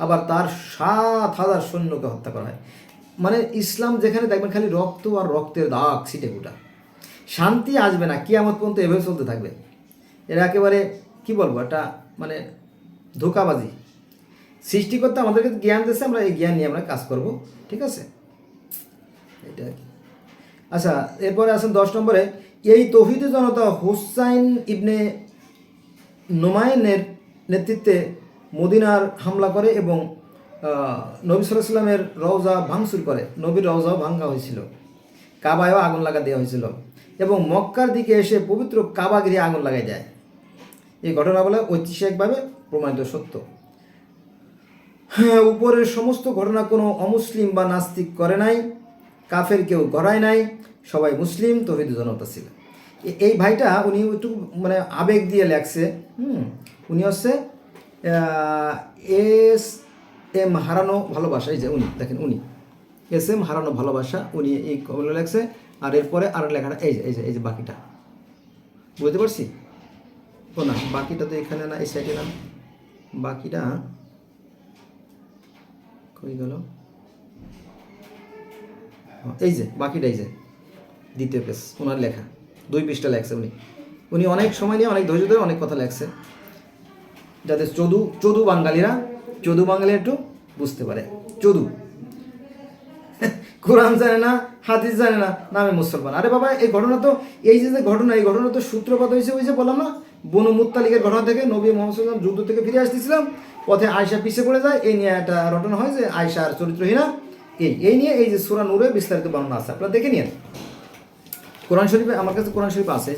আবার তার 7,000 সৈন্যকে হত্যা করা হয়। মানে ইসলাম যেখানে দেখবেন খালি রক্ত আর রক্তের দাগ ছিটে গোটা, শান্তি আসবে না, কিয়ামত পর্যন্ত এভাবে চলতে থাকবে। এরা একেবারে কি বলবো, এটা মানে ধোঁকাবাজি। সৃষ্টিকর্তা আমাদেরকে জ্ঞান দিয়েছে, আমরা এই জ্ঞান নিয়ে আমরা কাজ করব। ঠিক আছে? এটা আর কি। আচ্ছা, এরপরে আসেন 10 নম্বরে, এই তৌহিদি জনতা হুসাইন ইবনে নোমাইনের নেতৃত্বে মদিনার হামলা করে এবং নবী সাল্লাল্লাহু আলাইহি ওয়াসাল্লামের রওজা ভাঙচুর করে। নবীর রওজাও ভাঙা হয়েছিল, কাবায়ও আগুন লাগা দেওয়া হয়েছিল এবং মক্কার দিকে এসে পবিত্র কাবা গৃহে আগুন লাগাই দেয়। এই ঘটনা বলে ঐতিহাসিকভাবে প্রমাণিত সত্য। হ্যাঁ, উপরের সমস্ত ঘটনা কোনো অমুসলিম বা নাস্তিক করে নাই, কাফের কেউ গড়ায় নাই, সবাই মুসলিম তৌহিদি জনতা ছিল। এই ভাইটা উনি একটু মানে আবেগ দিয়ে লেখছে। উনি হচ্ছে এস এম হারানো ভালোবাসা। এই যে উনি দেখেন, উনি এস এম হারানো ভালোবাসা, উনি এই কমেন্ট লেখছে। আর এরপরে আর লেখাটা এই যে এই যে এই যে বাকিটা, বুঝতে পারছি? ও না, বাকিটা তো এখানে না, এই সাইডে না, বাকিটা কই গেল? এই যে বাকিটা, এই যে দ্বিতীয় পেজ, ওনার লেখা 2 পৃষ্ঠা লেখছে উনি অনেক সময় নিয়ে অনেক ধৈর্য ধরে অনেক কথা লেখছে, যাতে চদু বাঙালিরা একটু বুঝতে পারে। চদু কোরআন জানে না, হাদিস জানে না, নামে মুসলমান। আরে বাবা, এই ঘটনা তো এই ঘটনা তো সূত্রপাত হয়েছে ওই যে বললাম না, বনু মুত্তালিকের ঘটনা থেকে। নবী মুহাম্মদ সাল্লাল্লাহু আলাইহি ওয়াসাল্লাম যুদ্ধ থেকে ফিরে আসতেছিলাম, পথে আয়েশা পিছে পড়ে যায়, এই নিয়ে একটা রটনা হয় যে আয়েশার চরিত্রহীনা। এই নিয়ে এই যে সূরা নূরে বিস্তারিত বর্ণনা আছে, আপনারা দেখে নিন। কোরআন শরীফে, আমার কাছে কোরআন শরীফ আছে,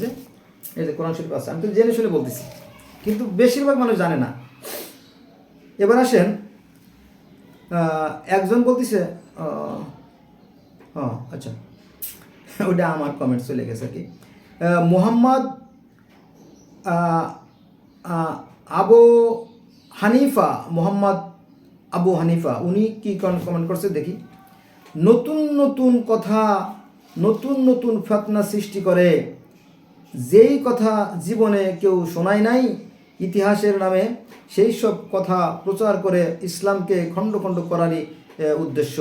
এই যে কোরআন শরীফ আছে। আমি তো জেনে শুনে বলতেছি, কিন্তু বেশিরভাগ মানুষ জানে না। এবার আসেন, একজন বলতেছে, আচ্ছা ওটা আমার কমেন্ট চলে গেছে আর কি। মোহাম্মদ আবু হানিফা উনি কি কমেন্ট করছে দেখি। নতুন নতুন কথা, নতুন নতুন ফতনা সৃষ্টি করে, যেই কথা জীবনে কেউ শোনায় নাই, ইতিহাসের নামে সেই সব কথা প্রচার করে ইসলামকে খণ্ড খণ্ড করারই উদ্দেশ্য।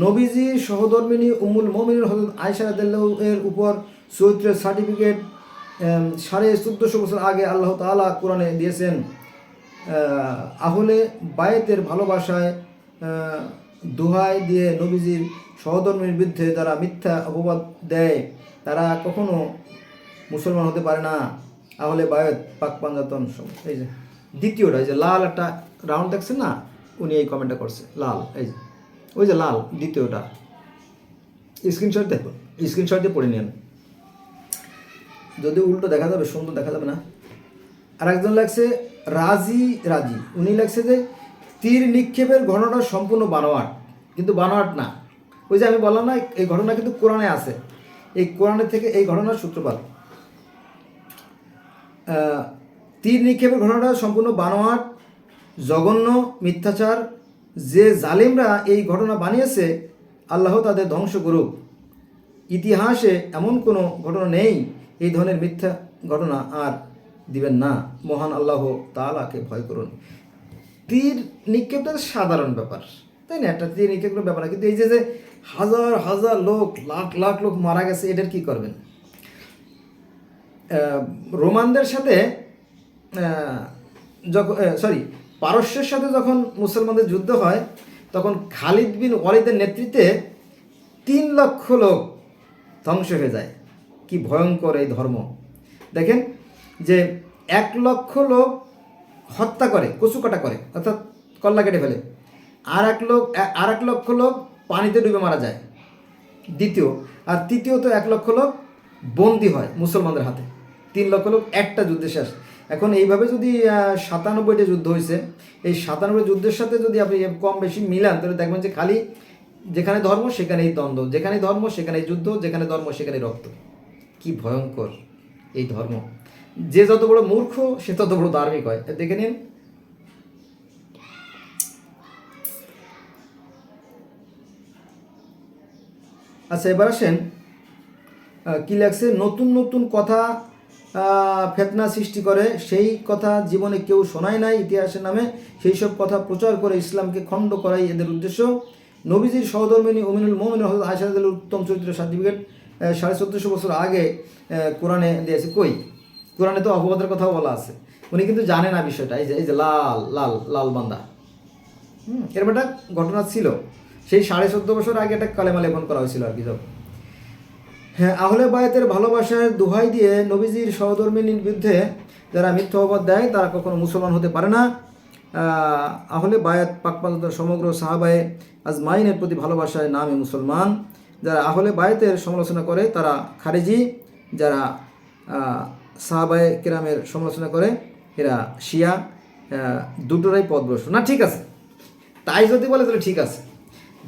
নবীজির সহধর্মিনী উম্মুল মুমিনিন হযরত আয়েশা রাদিয়াল্লাহু এর উপর চরিত্রের সার্টিফিকেট 1450 বছর আগে আল্লাহ তাআলা কোরআনে দিয়েছেন। আহলে বায়েতের ভালোবাসায় দোহাই দিয়ে নবীজির সহধর্মীর বিরুদ্ধে যারা মিথ্যা অপবাদ দেয় তারা কখনো মুসলমান হতে পারে না। আহলে বায়েত পাক পাঞ্জাতন। এই যে দ্বিতীয়টা, এই যে লাল একটা রাউন্ড দেখছেন না, উনি এই কমেন্টটা করছে, লাল, এই যে ওই যে লাল দ্বিতীয়টা, স্ক্রিনশট দেখো, স্ক্রিনশট দিয়ে পড়ে নিন, যদি উল্টো দেখা যাবে, সুন্দর দেখা যাবে না। আর একজন লাগছে রাজি, উনি লাগছে যে তীর নিক্ষেপের ঘটনাটা সম্পূর্ণ বানোয়াট, কিন্তু বানোয়াট না। ওই যে আমি বললাম না, এই ঘটনা কিন্তু কোরআনে আছে, এই কোরআনের থেকে এই ঘটনার সূত্রপাত। তীর নিক্ষেপের ঘটনাটা সম্পূর্ণ বানোয়াট, জঘন্য, মিথ্যাচার। যে জালিমরা এই ঘটনা বানিয়েছে আল্লাহ তাদের ধ্বংস করুক। ইতিহাসে এমন কোনো ঘটনা নেই এই ধরনের মিথ্যা ঘটনা আর দিবেন না। মহান আল্লাহ তাআলাকে ভয় করুন। তীর নিক্ষেপটা সাধারণ ব্যাপার, তাই না? একটা তীর নিক্ষেপের ব্যাপার না, কিন্তু এই যে যে হাজার হাজার লোক, লাখ লাখ লোক মারা গেছে, এটার কি করবেন? রোমানদের সাথে যখন পারস্যের সাথে যখন মুসলমানদের যুদ্ধ হয়, তখন খালিদ বিন ওয়ালিদের নেতৃত্বে 3 লক্ষ লোক ধ্বংস হয়ে যায়। কি ভয়ঙ্কর এই ধর্ম! দেখেন যে 1 লক্ষ লোক হত্যা করে, কচুকাটা করে, অর্থাৎ কল্লা কেটে ফেলে। আর এক লক্ষ লোক পানিতে ডুবে মারা যায় দ্বিতীয়। আর তৃতীয়ত 1 লক্ষ লোক বন্দী হয় মুসলমানদের হাতে। 3 লক্ষ লোক একটা যুদ্ধে শেষ। এখন এইভাবে যদি 97টা যুদ্ধ হয়েছে, এই 97 যুদ্ধের সাথে যদি আপনি কম বেশি মিলান, তাহলে দেখবেন যে খালি যেখানে ধর্ম সেখানেই দ্বন্দ্ব, যেখানে ধর্ম সেখানেই যুদ্ধ, যেখানে ধর্ম সেখানেই রক্ত। কি ভয়ঙ্কর এই ধর্ম! যে যত বড় মূর্খ সে তত বড় ধার্মিক হয়। দেখে নিন। আচ্ছা, এবার আসেন কি লাগছে। নতুন নতুন কথা ফেতনা সৃষ্টি করে, সেই কথা জীবনে কেউ শোনায় নাই, ইতিহাসের নামে সেই সব কথা প্রচার করে ইসলামকে খণ্ড করাই এদের উদ্দেশ্য। নবীজির সহধর্মিনী উমিনুল মুমিনিন হযরত আয়েশা রাদিয়াল্লাহু আনহার উত্তম চরিত্রের সার্টিফিকেট 1450 বছর আগে কোরআনে দিয়েছে। কই? কোরআনে তো অপবাদের কথাও বলা আছে। উনি কিন্তু জানে না বিষয়টা। এই যে লাল লাল লাল বান্দা, এরকম একটা ঘটনা ছিল। সেই 14.5 বছর আগে একটা কালেমা লেপন করা হয়েছিল আর কি। হ্যাঁ, আহলে বায়াতের ভালোবাসার দোহাই দিয়ে নবীজির সহধর্মিনীর বিরুদ্ধে যারা মিথ্যা অপবাদ দেয় তারা কখনো মুসলমান হতে পারে না। আহলে বায়াত পাকপান্বিত সমগ্র সাহাবায়ে আজমাইনের প্রতি ভালোবাসায় নামে মুসলমান। যারা আহলে বায়াতের সমালোচনা করে তারা খারেজি, যারা সাহাবায়ে কেরামের সমালোচনা করে এরা শিয়া। দুটোরাই পথভ্রষ্ট না। ঠিক আছে, তাই যদি বলে তাহলে ঠিক আছে।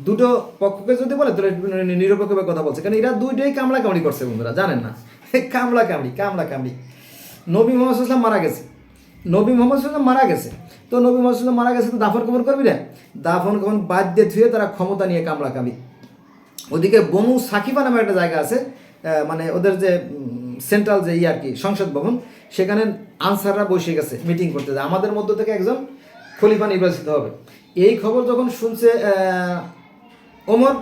দুটো পক্ষকে যদি বলে তাহলে নিরপেক্ষভাবে কথা বলছে, কারণ এরা দুইটাই কামড়া কামড়ি করছে। বন্ধুরা জানেন না, কামড়া কামড়ি। নবী মোহাম্মদ সাল্লাল্লাহু মারা গেছে, নবী মোহাম্মদ সাল্লাল্লাহু মারা গেছে, তো নবী মোহাম্মদ সাল্লাল্লাহু মারা গেছে, তো দাফন কবর করবি না? দাফন কবর বাদ দিয়ে ধুয়ে তারা ক্ষমতা নিয়ে কামড়া কামড়ি। ওদিকে বনু সাকিফা নামে একটা জায়গা আছে, মানে ওদের যে সেন্ট্রাল যে আর কি সংসদ ভবন, সেখানে আনসাররা বসে গেছে মিটিং করতে যায়, আমাদের মধ্য থেকে একজন খলিফা নির্বাচিত হবে। এই খবর যখন শুনছে ওমর,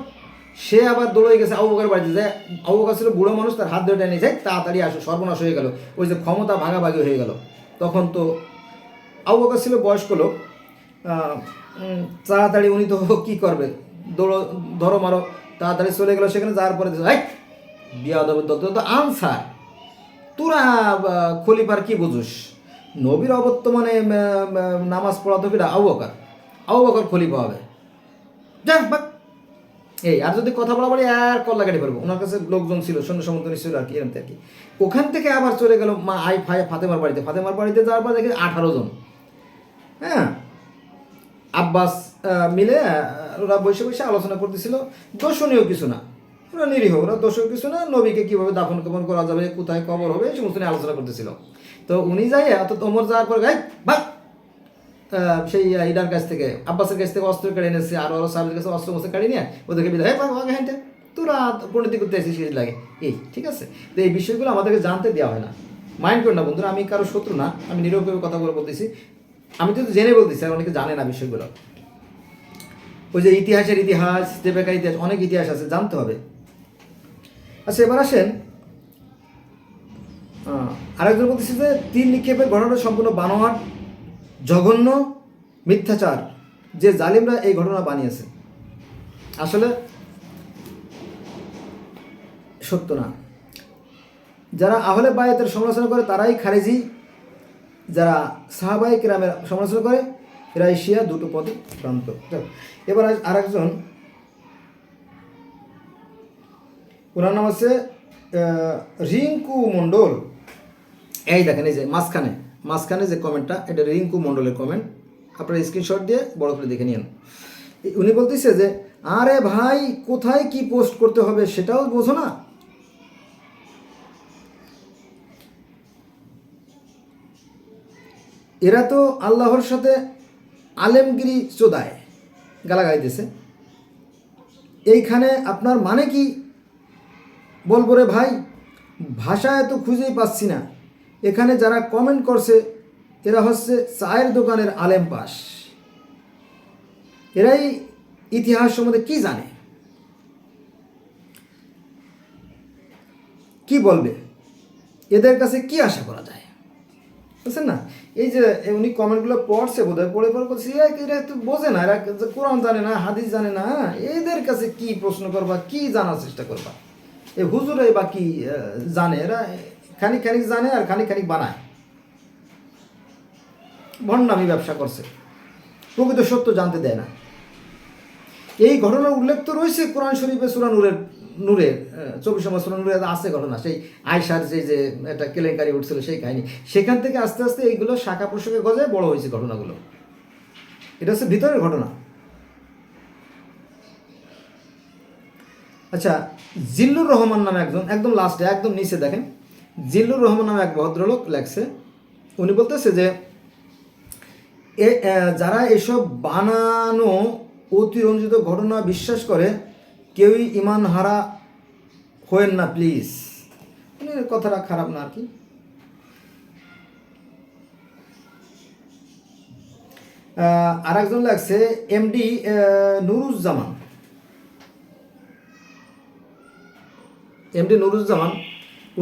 সে আবার দৌড়ে গেছে আবু বকরের বাড়িতে যায়। আবু বকর ছিল বুড়ো মানুষ, তার হাত ধরে টেনে যায়, তাড়াতাড়ি আসো, সর্বনাশ হয়ে গেল। ওই যে ক্ষমতা ভাগাভাগি হয়ে গেল। তখন তো আবু বকর ছিল বয়স্ক লোক, তাড়াতাড়ি উনি তো কী করবে, ধরো মারো, তাড়াতাড়ি চলে গেল সেখানে। যাওয়ার পরে বিয়াদবের দল তো আনসার, তোরা খলিফার কি বুঝুস? নবীর অবর্তমানে নামাজ পড়াতে হবে আবু বকর খলিফা হবে। যাক বাক এই, আর যদি কথা বলা বলি আর কল্লা কাটি পারবো। ওনার কাছে লোকজন ছিল, সৈন্য সমর্থন ছিল আর কি, এরকম আর কি। ওখান থেকে আবার চলে গেল মা ফাতেমার বাড়িতে যাওয়ার পর দেখে 18 জন, হ্যাঁ, আব্বাস মিলে ওরা বসে বসে আলোচনা করতেছিল। দর্শনীয় কিছু না, ওরা নিরীহ, ওরা দর্শনীয় কিছু না, নবীকে কীভাবে দাফন কাফন করা যাবে, কোথায় কবর হবে, এই সমস্ত নিয়ে আলোচনা করতেছিল। তো উনি যাই অর্থাৎ ওমর যাওয়ার পর ভাই সেই ইডার কাছ থেকে, আব্বাসের কাছ থেকে অস্ত্র কেড়ে এনেছে, আরও সাহেবের কাছে অস্ত্র মস্ত্র কাড়ি নিয়ে ওদেরকে বিদায় হ্যাঁ তোরা পরিণতি করতে আসিস লাগে এই, ঠিক আছে। তো এই বিষয়গুলো আমাদেরকে জানতে দেওয়া হয় না। মাইন্ড করেন না বন্ধুরা, আমি কারো শত্রু না, আমি নিরপেক্ষ কথা বলতেছি। আমি তো জেনে বলতেছি, আর অনেকে জানে না বিষয়গুলো। ওই যে ইতিহাস, দেবেকার ইতিহাস, অনেক ইতিহাস আছে, জানতে হবে। আচ্ছা, এবার আসেন আরেকজন বলতেছি যে তীর নিক্ষেপের ঘটনাটা সম্পূর্ণ বানোয়াট, জঘন্য, মিথ্যাচার। যে জালিমরা এই ঘটনা বানিয়েছে আসলে সত্য না। যারা আহলে বায়াতের সমালোচনা করে তারাই খারেজি, যারা সাহাবায়ে কেরামের সমালোচনা করে এরাই শিয়া। দুটো পদে ভ্রান্ত। এবার আরেকজন, ওনার নাম আছে রিঙ্কু মণ্ডল। এই দেখেন, এই যে মাঝখানে যে কমেন্টটা, এটা রিঙ্কু মণ্ডলের কমেন্ট। আপনারা স্ক্রিনশট দিয়ে বড় করে দেখে নিন। উনি বলতেছে যে আরে ভাই, কোথায় কি পোস্ট করতে হবে সেটাও বোঝো না? এরা তো আল্লাহর সাথে আলেমগিরি চোদায় গালাগাইতেছে। এইখানে আপনার মানে কি বলবো রে ভাই? ভাষায় তো খুঁজেই পাচ্ছি না। এখানে যারা কমেন্ট করছে এরা হচ্ছে চায়ের দোকানের আলেম পাস, এরাই ইতিহাস সম্বন্ধে কি জানে, কি বলবে, এদের কাছে কি আশা করা যায়, বুঝছেন না? এই যে উনি কমেন্টগুলো পড়ছে বোধহয়, পড়ে পড়ে বলছে এরা তো বোঝে না, এরা কোরআন জানে না, হাদিস জানে না, এদের কাছে কি প্রশ্ন করবা, কি জানার চেষ্টা করবা? এই হুজুরে বা কি জানে? এরা খানিক খানিক জানে আর খানিক খানিক বানায়, ভণ্ডামি ব্যবসা করছে, প্রকৃত সত্য জানতে দেয় না। এই ঘটনার উল্লেখ তো রয়েছে কোরআন শরীফে সূরা নূরের 24 নম্বর সূরা নূরে আছে ঘটনা, সেই আয়সার যে একটা কেলেঙ্কারি উঠছিল সেই কাহিনী। সেখান থেকে আস্তে আস্তে এইগুলো শাখা প্রশাখা গজায় বড় হয়েছে ঘটনাগুলো। এটা হচ্ছে ভিতরের ঘটনা। আচ্ছা, জিল্লুর রহমান নামে একজন, একদম লাস্টে একদম নিচে দেখেন, জিল্লুর রহমান নামে এক ভদ্রলোক লেখছে। উনি বলতেছে যে যারা এসব বানানো অতিরঞ্জিত ঘটনা বিশ্বাস করে কেউই ইমান হারা হয়েন না প্লিজ। মানে কথাটা খারাপ না আর কি। আর একজন লাগছে এমডি নুরুজ্জামান।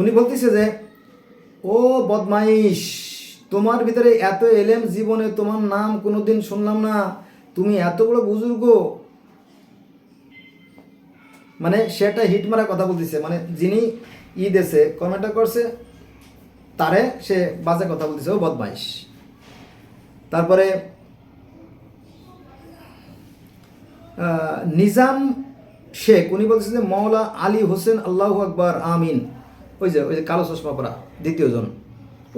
উনি বলতেছে যে ও বদমাইশ, তোমার ভিতরে এত এলেম, জীবনে তোমার নাম কোনোদিন শুনলাম না, তুমি এত বড় বুজুর্গ। মানে সে একটা হিট মারা কথা বলতেছে, মানে যিনি দেশে কমেন্টটা করছে তারে সে বাজে কথা বলতেছে, ও বদমাইশ। তারপরে নিজাম শেখ, উনি বলছেন যে মৌলা আলী হোসেন আল্লাহু আকবার আমিন। ওই যে কালো চশমা পরা দ্বিতীয় জন,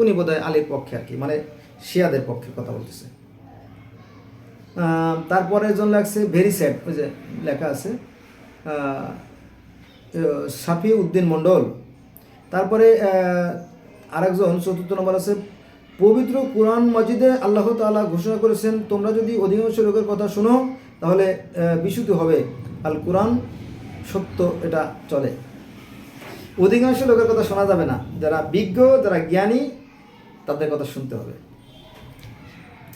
উনি বোধহয় আলীর পক্ষে আর কি, মানে শিয়াদের পক্ষে কথা বলতেছে। তারপরে জন লাগছে ভেরি স্যাড, ওই যে লেখা আছে সাফি উদ্দিন মণ্ডল। তারপরে আরেকজন ৪র্থ নম্বর আছে, পবিত্র কুরআন মাজিদে আল্লাহ তাআলা ঘোষণা করেছেন তোমরা যদি অধিকাংশ লোকের কথা শোনো তাহলে বিশুদ্ধ হবে, আল কুরআন সত্য, এটা চলে। অধিকাংশ লোকের কথা শোনা যাবে না, যারা বিজ্ঞ, যারা জ্ঞানী তাদের কথা শুনতে হবে।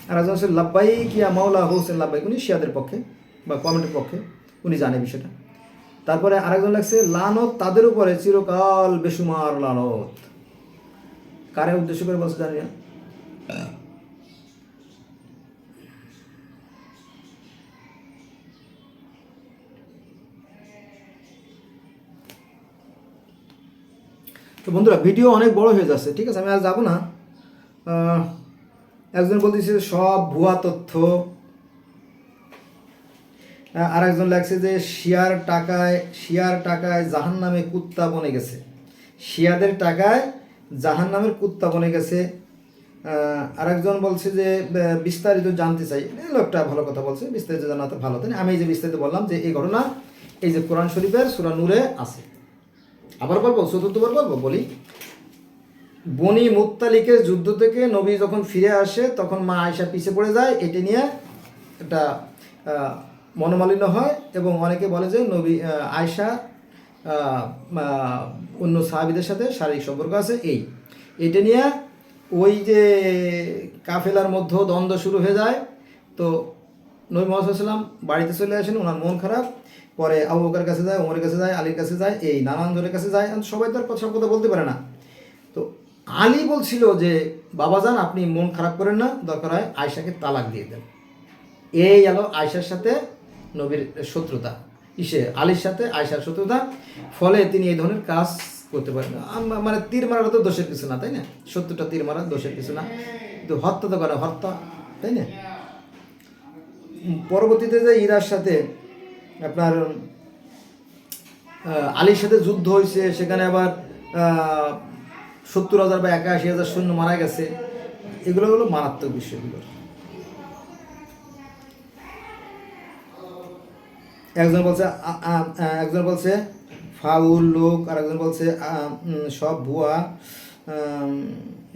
আর একজন আছে লাব্বাইক ইয়া মাওলা হোসেন লাব্বাইক, উনি শিয়াদের পক্ষে বা কমেন্টের পক্ষে, উনি জানে বিষয়টা। তারপরে আরেকজন লাগছে লানত তাদের উপরে চিরকাল বেসুমার লানত। কারে উদ্দেশ্য করে বলছে জানি না। তো বন্ধুরা ভিডিও অনেক বড় হয়ে যাচ্ছে, ঠিক আছে, আমি আর যাবো না। একজন বলতেছে সব ভুয়া তথ্য। আর একজন লাগছে যে শিয়ার টাকায় জাহান্নামে কুত্তা বনে গেছে, শিয়াদের টাকায় জাহান্নামের কুত্তা বনে গেছে। আরেকজন বলছে যে বিস্তারিত জানতে চাই, লোকটা ভালো কথা বলছে, বিস্তারিত জানাতে ভালো। তাই আমি এই যে বিস্তারিত বললাম যে এই ঘটনা এই যে কোরআন শরীফের সূরা নূরে আছে। আবার বলবো, ৪র্থবার বলি। বনি মুত্তালিকের যুদ্ধ থেকে নবী যখন ফিরে আসে তখন মা আয়েশা পিছে পড়ে যায়, এটি নিয়ে একটা মনোমালিন্য হয় এবং অনেকে বলে যে নবী আয়েশা অন্য সাহাবীদের সাথে শারীরিক সম্পর্ক আছে। এইটা নিয়ে ওই যে কাফেলার মধ্যে দ্বন্দ্ব শুরু হয়ে যায়। তো নবী মুহাম্মদ সাল্লাল্লাহু আলাইহি ওয়াসাল্লাম বাড়িতে চলে আসেন, ওনার মন খারাপ। পরে আবু বকরের কাছে যায়, ওমরের কাছে যায়, আলীর কাছে যায়, এই নানান জনের কাছে যায়। সবাই তো আর সব কথা বলতে পারে না। তো আলী বলছিল যে বাবাজান আপনি মন খারাপ করেন না, দরকার হয় আয়েশাকে তালাক দিয়ে দেন। এই গেল আয়েশার সাথে নবীর শত্রুতা, আলীর সাথে আয়েশার শত্রুতা। ফলে তিনি এই ধরনের কাজ করতে পারেন। মানে তীর মারা তো দোষের কিছু না, তাই না? শত্রুটা তীর মারা দোষের কিছু না, কিন্তু হত্যা তো করে হত্যা, তাই না? পরবর্তীতে যে ইরার সাথে আপনার আলীর সাথে যুদ্ধ হয়েছে, সেখানে আবার ৭০,০০০ বা ৮১,০০০ সৈন্য মারা গেছে। এগুলো হলো মারাত্মক বিষয়গুলো। একজন বলছে ফাউল লোক, আর একজন বলছে সব ভুয়া,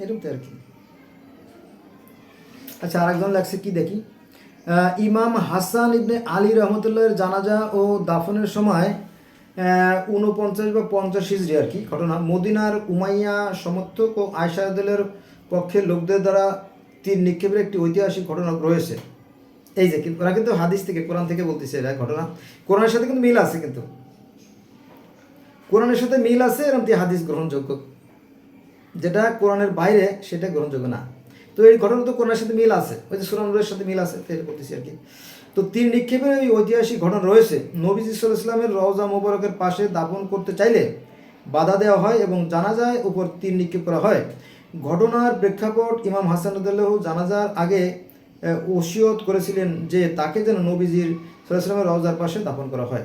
এরকম তো আর কি। আচ্ছা, আরেকজন লাগছে কি দেখি, ইমাম হাসান ইবনে আলী রহমতুল্লাহের জানাজা ও দাফনের সময় 49 বা 50 হিজরি আর কি ঘটনা। মদিনার উমাইয়া সমর্থক ও আয়সা দলের পক্ষে লোকদের দ্বারা তীর নিক্ষেপের একটি ঐতিহাসিক ঘটনা রয়েছে। এই যে ওরা কিন্তু হাদিস থেকে, কোরআন থেকে বলতেছে এটা ঘটনা, কোরআনের সাথে কিন্তু মিল আছে, কিন্তু কোরআনের সাথে মিল আছে, এরকম হাদিস গ্রহণযোগ্য, যেটা কোরআনের বাইরে সেটা গ্রহণযোগ্য না। তো এই ঘটনা তো কোরআনের সাথে মিল আছে, ওই যে সূরা নূরের সাথে মিল আছে, তো এটা বলতেছি আর কি। তো তীর নিক্ষেপের এই ঐতিহাসিক ঘটনা রয়েছে। নবীজি সাল্লাল্লাহু আলাইহি ওয়াসাল্লামের রওজা মোবারকের পাশে দাফন করতে চাইলে বাধা দেওয়া হয় এবং জানাজায় উপর তীর নিক্ষেপ করা হয়। ঘটনার প্রেক্ষাপট, ইমাম হাসান রাদিয়াল্লাহু জানাজার আগে ওসিয়ত করেছিলেন যে তাকে যেন নবীজির সাল্লাল্লাহু আলাইহি ওয়াসাল্লামের রওজার পাশে দাফন করা হয়।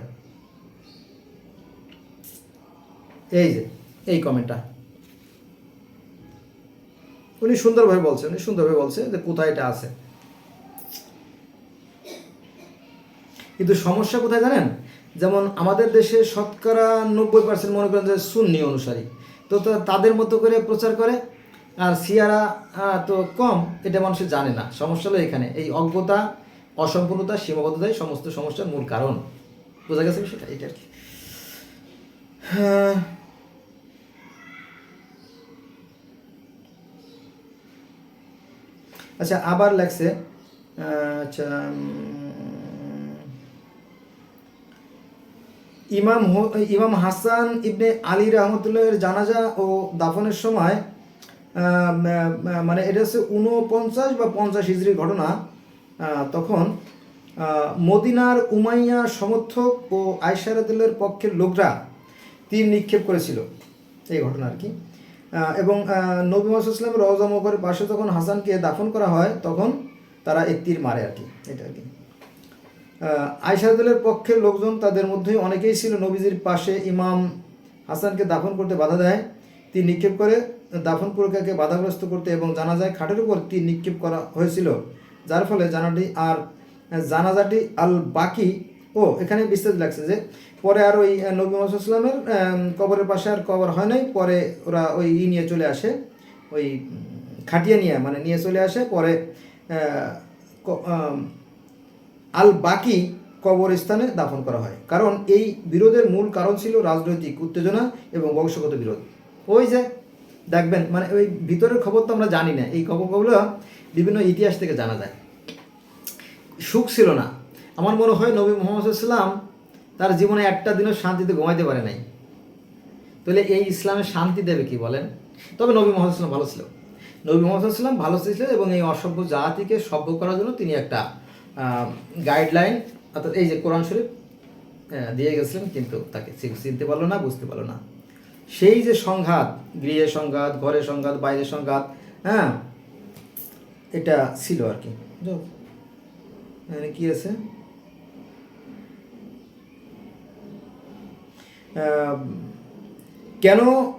এই যে এই কমেন্টটা উনি সুন্দরভাবে বলছে যে কোথায় এটা আছে। কিন্তু সমস্যা কোথায় জানেন? যেমন আমাদের দেশে শতকরা 90% মনে করেন যে সুন্নি অনুসারী, তো তাদের মতো করে প্রচার করে, আর শিয়ারা তো কম, এটা মানুষের জানে না। সমস্যা হলো এখানে, এই অজ্ঞতা, অসম্পূর্ণতা, সীমাবদ্ধতাই সমস্ত সমস্যার মূল কারণ। বোঝা গেছে বিষয়টা, এটা আর কি। হ্যাঁ, আচ্ছা আবার লেখছে, আচ্ছা ইমাম হাসান ইবনে আলী রহমতুল্লাহের জানাজা ও দাফনের সময় মানে এটা হচ্ছে 49 বা 50 হিজরির ঘটনা। তখন মদিনার উমাইয়া সমর্থক ও আয়সা রাদিয়াল্লাহুর পক্ষের লোকরা তীর নিক্ষেপ করেছিল, এই ঘটনা আর কি। এবং নবী মুহাম্মদ সাল্লাল্লাহু আলাইহি ওয়াসাল্লামের রওজা মুবারকের পাশে তখন হাসানকে দাফন করা হয়, তখন তারা এই তীর মারে আর কি, এটা আর কি। আয়সা রাদিয়াল্লাহুর পক্ষের লোকজন, তাদের মধ্যে অনেকেই ছিল নবীজির পাশে ইমাম হাসানকে দাফন করতে বাধা দেয়, তীর নিক্ষেপ করে দাফন প্রক্রিয়াকে বাধাগ্রস্ত করতে এবং জানাজায় খাটের উপর তীর নিক্ষেপ করা হয়েছিল, যার ফলে জানাজাটি আল বাকি, এখানে বিস্তারিত লাগছে যে পরে আর ওই নবী মুহাম্মদ সাল্লাল্লাহু আলাইহি ওয়াসাল্লামের কবরের পাশে আর কবর হয় নাই, পরে ওরা ওই নিয়ে চলে আসে, ওই খাটিয়া নিয়ে চলে আসে, পরে আল বাকি কবরস্থানে দাফন করা হয়। কারণ এই বিরোধের মূল কারণ ছিল রাজনৈতিক উত্তেজনা এবং বংশগত বিরোধ। ওই যে দেখবেন, মানে ওই ভিতরের খবর তো আমরা জানি না, এই খবরগুলো বিভিন্ন ইতিহাস থেকে জানা যায়। সুখ ছিল না, আমার মনে হয় নবী মুহাম্মদ সাল্লাল্লাহু আলাইহি ওয়াসাল্লাম তার জীবনে একটা দিনও শান্তিতে ঘুমাইতে পারে নাই, তাহলে এই ইসলামের শান্তি দেবে কি বলেন? তবে নবী মুহাম্মদ সাল্লাল্লাহু আলাইহি ওয়াসাল্লাম নবী মুহাম্মদ সাল্লাল্লাহু আলাইহি ওয়াসাল্লাম ভালো ছিলেন, এবং এই অসভ্য জাতিকে সভ্য করার জন্য তিনি একটা গাইডলাইন, অর্থাৎ এই যে কোরআন শরীফ দিয়ে গেছিলেন, কিন্তু তাকে চিনতে পারলো না, বুঝতে পারলো না। সেই যে সংঘাত, গৃহে সংঘাত, ঘরে সংঘাত, বাইরে সংঘাত, হ্যাঁ, এটা ছিল আর কি। কি আছে, কেন